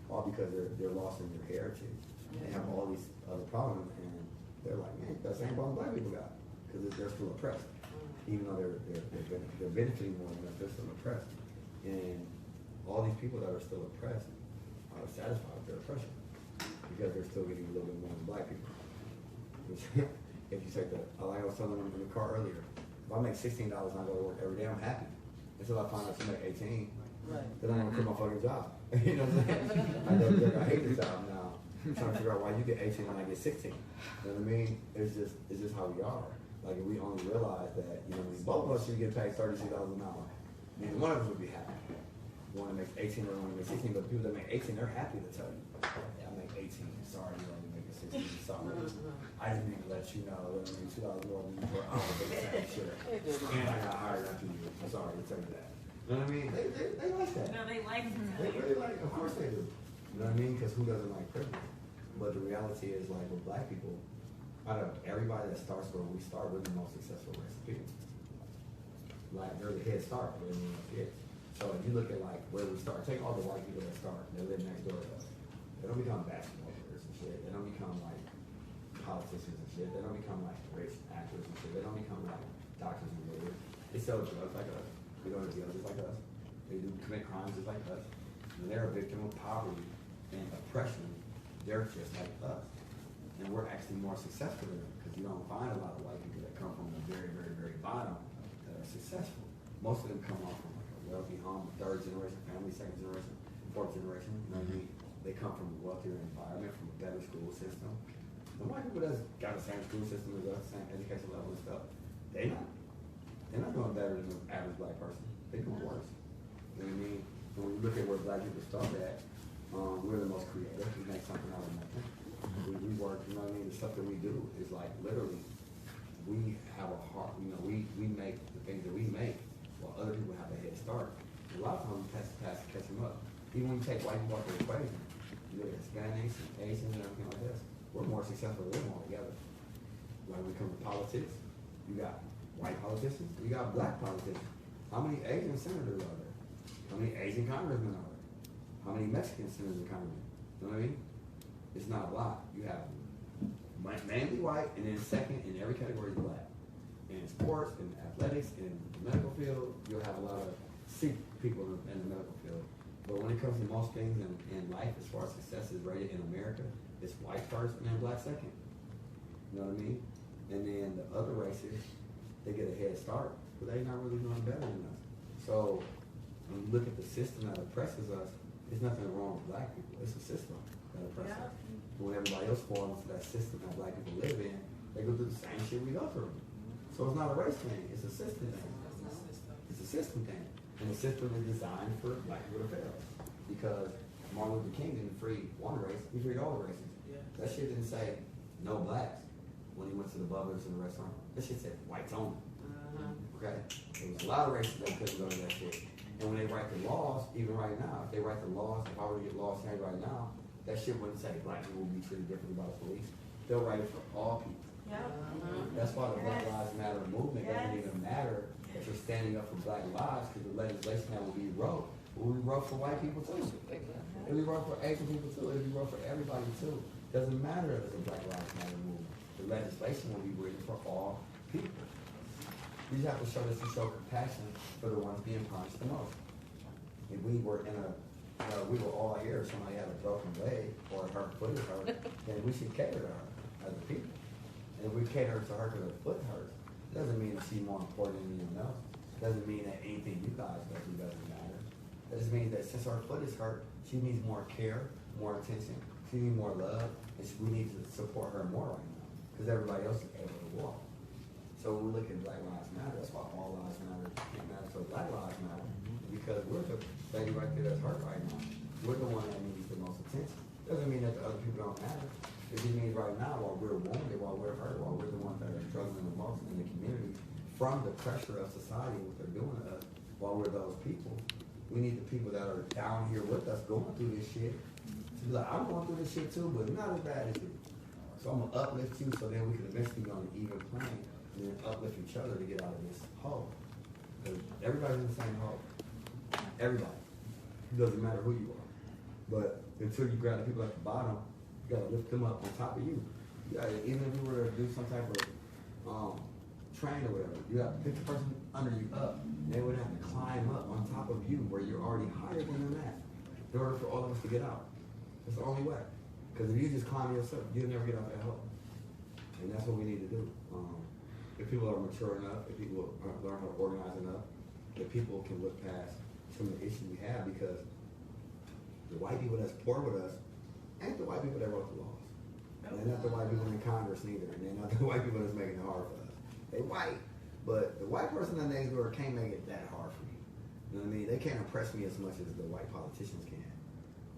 all because they're lost in their heritage. They have all these other problems, and they're like, man, that's the same problem black people got, because they're still oppressed, even though they're benefiting more than they're still oppressed. And all these people that are still oppressed are satisfied with their oppression because they're still getting a little bit more than black people. If you take like I was telling them in the car earlier, if I make $16 and I go to work every day, I'm happy. Until I find out you make 18, then I'm gonna quit my fucking job. You know what I'm saying? I hate this job now. I'm trying to figure out why you get 18 and I get 16. You know what I mean? It's just how we are. Like, if we only realize that, you know, both of us should get paid $32 an hour. Neither one of us would be happy. One that makes 18 or one that makes 16, but the people that make 18, they're happy to tell you, yeah, I make 18. Sorry, you only make 16. Sorry. I didn't mean to let you know that I made $2 more than you for an hour for the same shit. And I got hired after you. I'm sorry to tell you that. You know what I mean? They like that. No, they like to tell They you. really like, of course they do. You know what I mean? Because who doesn't like privilege? But the reality is, like, with black people, out of everybody that starts where we start, we're the most successful race of people. Like, they're the head start where everyone else gets. So if you look at, like, where we start, take all the white people that start, they live next door to us. They don't become basketball players and shit. They don't become, like, politicians and shit. They don't become, like, rich actors and shit. They don't become, like, doctors and lawyers. They sell drugs like us. They go to jail just like us. They do commit crimes just like us. And they're a victim of poverty and oppression. They're just like us. And we're actually more successful than them because you don't find a lot of white people that come from the very, very, very bottom that are successful. Most of them come off from, like, a wealthy home, third generation family, second generation, fourth generation. You know what I mean? They come from a wealthier environment, from a better school system. The white people that's got the same school system as us, same education level and stuff, they're not doing better than the average black person. They're doing worse. You know what I mean? When we look at where black people start at, we're the most creative. We make something out of nothing. We work, you know what I mean? The stuff that we do is like literally, we have a heart, you know, we make the things that we make while other people have a head start. A lot of times we pass to catch them up. Even when you take white people out of the equation, you look at Hispanics and Asians and everything like this, we're more successful than them altogether. Like when it comes to politics, you got white politicians, you got black politicians. How many Asian senators are there? How many Asian congressmen are there? How many Mexican senators and congressmen? You know what I mean? It's not a lot. You have mainly white, and then second in every category is black. In sports, in athletics, in the medical field, you'll have a lot of Sikh people in the medical field. But when it comes to most things in life, as far as success is rated in America, it's white first and then black second. You know what I mean? And then the other races, they get a head start, but they're not really doing better than us. So when you look at the system that oppresses us, there's nothing wrong with black people. It's a system that oppresses us. When everybody else falls into that system that black people live in, they go through the same shit we go through. So it's not a race thing, it's a system thing. It's a system thing. And the system is designed for black people to fail. Because Martin Luther King didn't free one race, he freed all the races. That shit didn't say no blacks when he went to the Bubba's and the restaurant. That shit said whites only. Okay? There was a lot of races that couldn't go to that shit. And when they write the laws, even right now, if they write the laws, if I were to get laws changed right now, that shit wouldn't say black people will be treated differently by the police. They'll write it for all people. That's why the Black Lives Matter movement doesn't even matter if you're standing up for black lives, because the legislation that will be wrote for white people too. It'll be wrote for Asian people too. It'll be wrote for everybody too. Doesn't matter if it's a Black Lives Matter movement. The legislation will be written for all people. We just have to show this to show compassion for the ones being punished the most. If we were we were all here, if somebody had a broken leg or her foot is hurt, then we should cater to her as a people. And if we cater to her because her foot hurts, it doesn't mean that she's more important than anyone else. It doesn't mean that anything you guys do doesn't matter. It just means that since her foot is hurt, she needs more care, more attention, she needs more love, and we need to support her more right now because everybody else is able to walk. So when we look at Black Lives Matter, that's why all lives matter can't matter. So Black Lives Matter because we're the lady right there that's hurt right now. We're the one that needs the most attention. Doesn't mean that the other people don't matter. It just means right now, while we're wounded, while we're hurt, while we're the ones that are struggling the most in the community, from the pressure of society, what they're doing to us, while we're those people, we need the people that are down here with us going through this shit to be like, I'm going through this shit too, but not as bad as you. So I'm gonna uplift you so then we can eventually be on an even plane and then uplift each other to get out of this hole. Because everybody's in the same hole. Everybody. It doesn't matter who you are. But until you grab the people at the bottom, you gotta lift them up on top of you. Even if you were to do some type of train or whatever, you have to pick the person under you up. They would have to climb up on top of you where you're already higher than them at in order for all of us to get out. That's the only way. Because if you just climb yourself, you'll never get out that hole. And that's what we need to do. If people are mature enough, if people learn how to organize enough, if people can look past some of the issues we have, because the white people that's poor with us ain't the white people that wrote the laws. And they're not the white people in Congress neither. And they're not the white people that's making it hard for us. They white, but the white person that next door can't make it that hard for me. You know what I mean? They can't impress me as much as the white politicians can.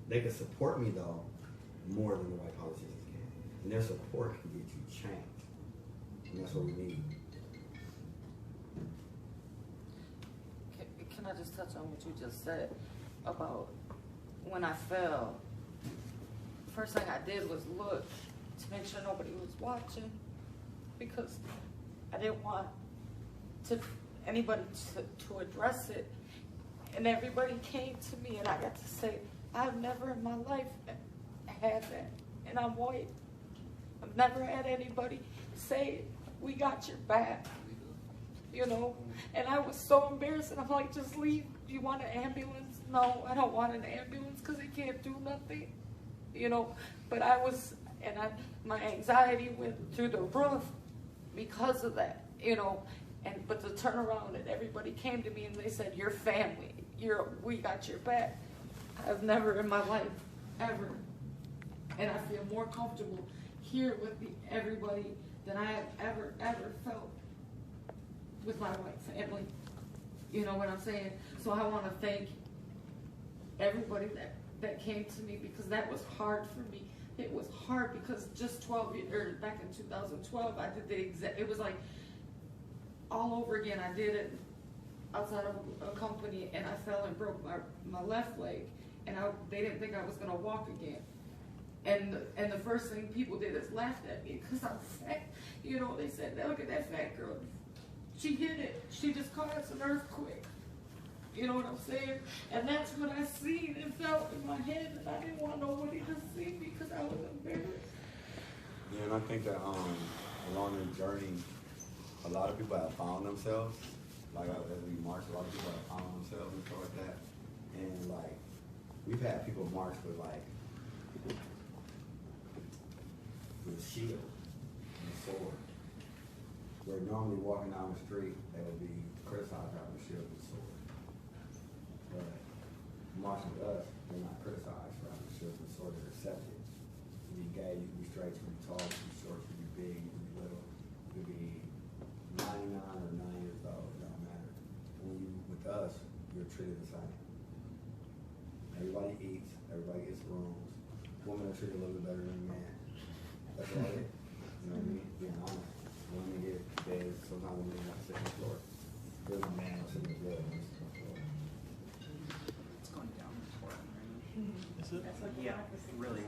They can support me though more than the white politicians can. And their support can get you change. And that's what we need. Can I just touch on what you just said about when I fell? First thing I did was look to make sure nobody was watching because I didn't want anybody to address it. And everybody came to me and I got to say, I've never in my life had that. And I'm white. I've never had anybody say, we got your back. You know, and I was so embarrassed, and I'm like, just leave. Do you want an ambulance? No, I don't want an ambulance because it can't do nothing. You know, but my anxiety went through the roof because of that. You know, but to turn around and everybody came to me and they said, "Your family, we got your back." I've never in my life ever, and I feel more comfortable here with everybody than I have ever felt with my white family. You know what I'm saying? So I want to thank everybody that came to me because that was hard for me. It was hard because just back in 2012, I did the exact, it was like all over again. I did it outside of a company and I fell and broke my left leg and they didn't think I was going to walk again. And the first thing people did is laughed at me because I'm fat. You know, they said, look at that fat girl. She hit it. She just caused an earthquake. You know what I'm saying? And that's what I seen and felt in my head, and I didn't want nobody to see me because I was embarrassed. Yeah, and I think that along the journey, a lot of people have found themselves. Like as we march, a lot of people have found themselves and stuff like that. And like, we've had people march with like, with a shield and a sword. Where normally walking down the street, they would be criticized having a shield and a sword. But marching with us, they're not criticized for having a shield and a sword. They're accepted. You can be gay, you can be straight, you can be tall, you can be short, you can be big, you can be little. You can be 99 or 9 years old, it don't matter. When you with us, you're treated the same. Everybody eats, everybody gets rooms. Women are treated a little bit better than men. That's all it is. You know what I mean? Being honest. Women get bed, sometimes women have to sit on the floor. There's a man that's sitting on the floor. Is it? Yeah, really.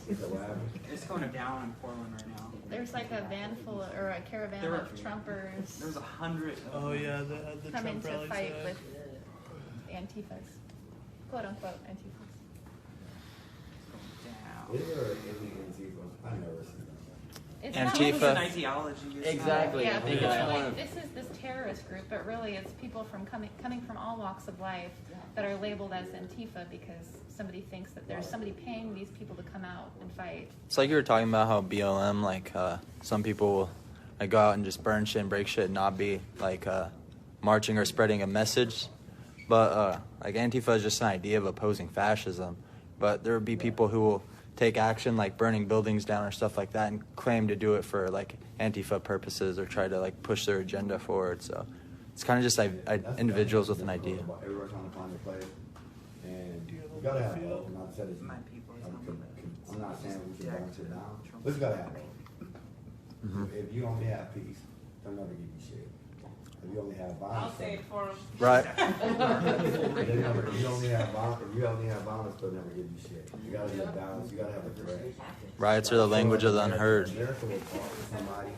Is that what happened? It's going down in Portland right now. There's like a van full or a caravan There were- of Trumpers There's 100. Oh yeah, the coming Trump to rallies. fight yeah. with Antifas, quote unquote Antifas. Down. Is there any Antifa? I never seen that. It's Antifa. It's an ideology. It's Exactly. Yeah, I think people it's are more like, of- this is this terrorist group, but really it's people from coming from all walks of life that are labeled as Antifa because somebody thinks that there's somebody paying these people to come out and fight. It's like you were talking about how BLM, like some people will like go out and just burn shit and break shit and not be like marching or spreading a message. But like Antifa is just an idea of opposing fascism. But there would be people who will take action like burning buildings down or stuff like that and claim to do it for like Antifa purposes or try to like push their agenda forward. So it's kind of just like individuals with an idea. Everyone's trying to find their place, and you gotta have both. I'm not saying My people. I'm not saying we should burn shit down, but you gotta have both. If you only have peace, they'll never give you shit. If you only have violence, I'll say it for him. Right. if you only have violence, they'll never give you shit. You gotta have balance. You gotta have a threat. Riots are the language of the unheard. America will talk to somebody,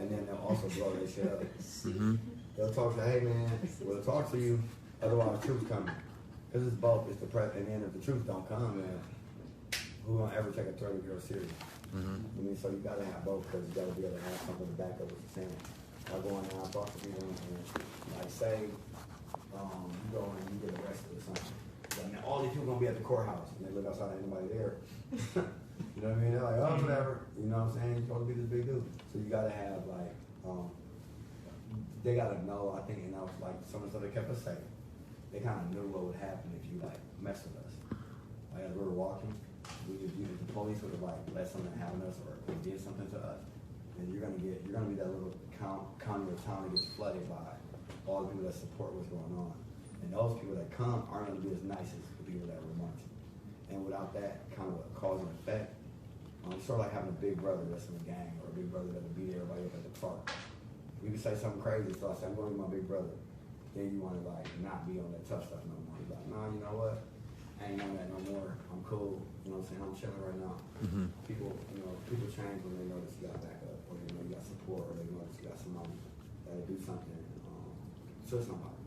and then they'll also blow their shit up. Mm-hmm. They'll talk to, hey man, we'll talk to you, otherwise the truth's coming. Because it's both, it's the press, and then if the truth don't come, man, who gonna ever take a threat of yours serious? Mm-hmm. I mean, so you gotta have both, because you gotta be able to have something to back up what you're saying. Like going down, talk to people, and like say, you go and you get arrested or something. Like, man, all these people gonna be at the courthouse, and they look outside, ain't nobody there. You know what I mean? They're like, oh, whatever. You know what I'm saying? You're supposed to be this big dude. So you gotta have like, they gotta know, I think, and that was like some of the stuff that kept us safe. They kind of knew what would happen if you like messed with us. Like as we were walking, if the police would have like let something happen to us or did something to us, then you're gonna be that little county or town that gets flooded by all the people that support what's going on. And those people that come aren't gonna be as nice as the people that were marching. And without that kind of cause and effect, it's sort of like having a big brother that's in a gang or a big brother that would beat everybody up at the park. You can say something crazy, so I say, I'm going to be my big brother. Then you want to like not be on that tough stuff no more. You're like, nah, you know what? I ain't on that no more. I'm cool. You know what I'm saying? I'm chilling right now. Mm-hmm. People change when they notice you got backup, or they know you got support, or they notice you got somebody that'll do something to somebody.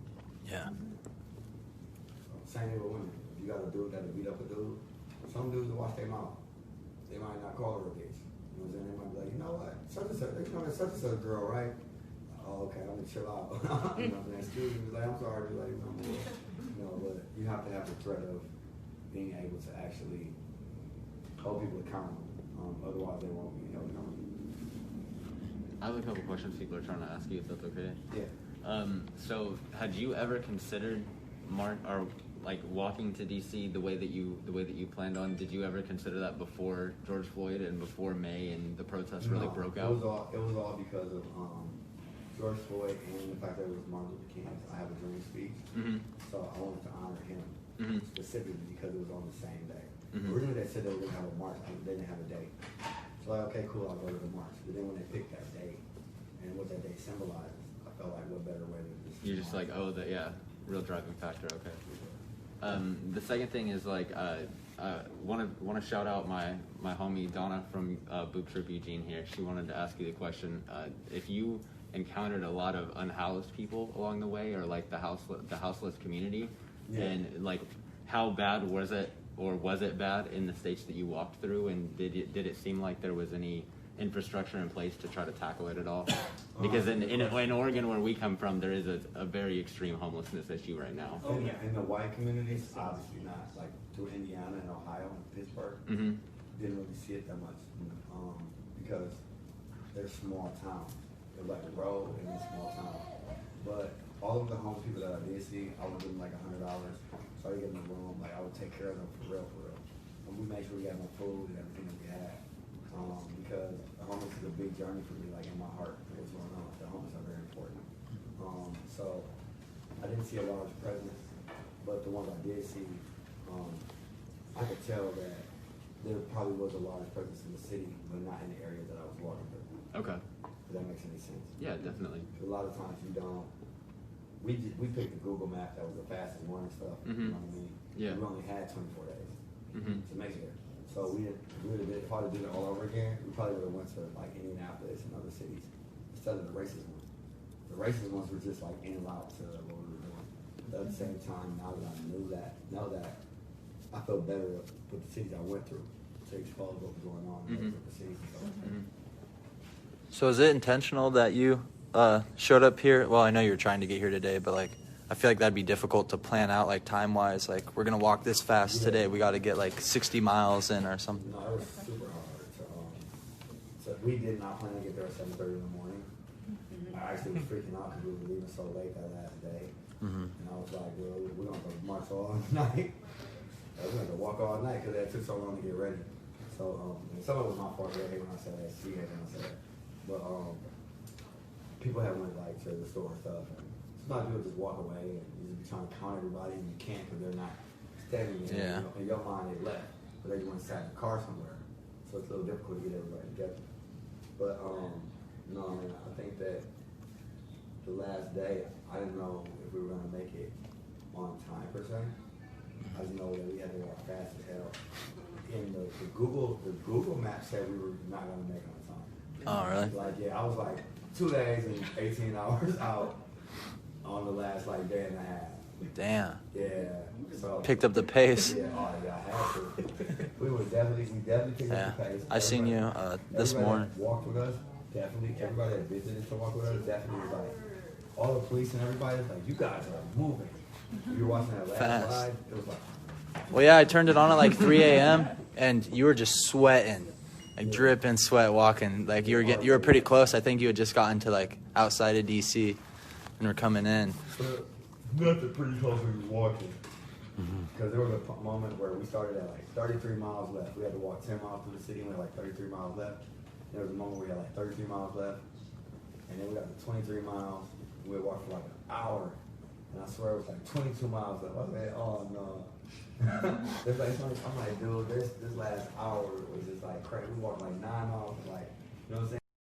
Yeah. So, same thing with women. If you got a dude that'll beat up a dude, some dudes will watch their mouth. They might not call her a bitch. You know what I'm saying? They might be like, you know what? Such and such girl, right? Oh, okay, I'm gonna chill out. You know what I'm saying? Excuse me, like, I'm sorry, like, you know, but you have to have the threat of being able to actually hold people accountable. Otherwise, they won't be held accountable. I have a couple questions people are trying to ask you, if that's okay. Yeah. So, had you ever considered walking to DC the way that you planned on? Did you ever consider that before George Floyd and before May and the protests really broke out? It was all because of George Floyd and the fact that it was Martin Luther King's I Have a Dream speech. Mm-hmm. So I wanted to honor him specifically because it was on the same day. Mm-hmm. Originally they said they were gonna have a march, but they didn't have a date. So like, okay, cool, I'll go to the march. But then when they picked that date and what that date symbolizes, I felt like what better way than just You're just like, oh, real driving factor. Okay. The second thing is like, want to shout out my homie Donna from Boob Trip Eugene here. She wanted to ask you the question: if you encountered a lot of unhoused people along the way, or like the houseless community, and like how bad was it, or was it bad in the states that you walked through, and did it seem like there was any infrastructure in place to try to tackle it at all? Because in Oregon, where we come from, there is a very extreme homelessness issue right now. In the white communities, obviously not. Like through Indiana and Ohio and Pittsburgh, Mm-hmm. didn't really see it that much because they're small towns. They're like a road in a small town. But all of the homeless people that I did see, I would give them like $100. So I would give them a room. Like I would take care of them for real. And we made sure we had enough food and everything that we had. Because the homeless is a big journey for me, like in my heart, what's going on. The homeless are very important. So I didn't see a large presence, but the ones I did see, I could tell that there probably was a large presence in the city, but not in the area that I was walking through. Okay. If that makes any sense. Yeah, definitely. A lot of times you don't. We picked the Google map that was the fastest one and stuff. Mm-hmm. You know what I mean? Yeah. We only had 24 days. to make it there. So we would have been probably do it all over again. We probably would have went to like Indianapolis and other cities instead of the racist ones. The racist ones were just like in and out to what we were doing. But at the same time, now that I knew that, now that I feel better with the cities I went through to expose what was going on with the cities and stuff. So is it intentional that you showed up here? Well, I know you're trying to get here today, but like, I feel like that'd be difficult to plan out, like time-wise. Like, we're gonna walk this fast today. We got to get like 60 miles in or something. No, it was super hard. So we did not plan to get there at 7:30 in the morning. I actually was freaking out because we were leaving so late that last day. And I was like, well, we're going to march all night. We're going to walk all night because it took so long to get ready. So some of it was my fault. I hate when I said that. She hated when I said that. But people have went like to the store and stuff. And sometimes people just walk away and you just be trying to count everybody and you can't because they're not standing there. Yeah. You know, in your mind, they left. But they went and sat in the car somewhere. So it's a little difficult to get everybody together. But no, I mean, I think that the last day, I didn't know if we were going to make it on time per se. I just know that we had to walk fast as hell. And the Google map said we were not going to make it on time. Oh, really? Like, yeah, I was like 2 days and 18 hours out on the last like day and a half. Damn. Yeah. So Picked up the pace. Yeah, I had to. We definitely picked up the pace. I seen you this morning. That walked with us, definitely. Everybody that visited to walk with us, definitely was like, all the police and everybody was like, you guys are moving. You were watching that last Fast. ride, it was like, Well, yeah, I turned it on at like 3 a.m. and you were just sweating, like dripping sweat walking. Like you were pretty close. I think you had just gotten to like outside of DC and were coming in. nothing pretty close when you were walking. Because there was a moment where we started at like 33 miles left. We had to walk 10 miles through the city and we had like 33 miles left. There was a moment where we had like 33 miles left. And then we got to 23 miles. We walked for like an hour. And I swear it was like 22 miles left. I was like, oh no. I'm like, dude, this last hour was just like crazy. We walked like 9 miles, like, you know what I'm saying?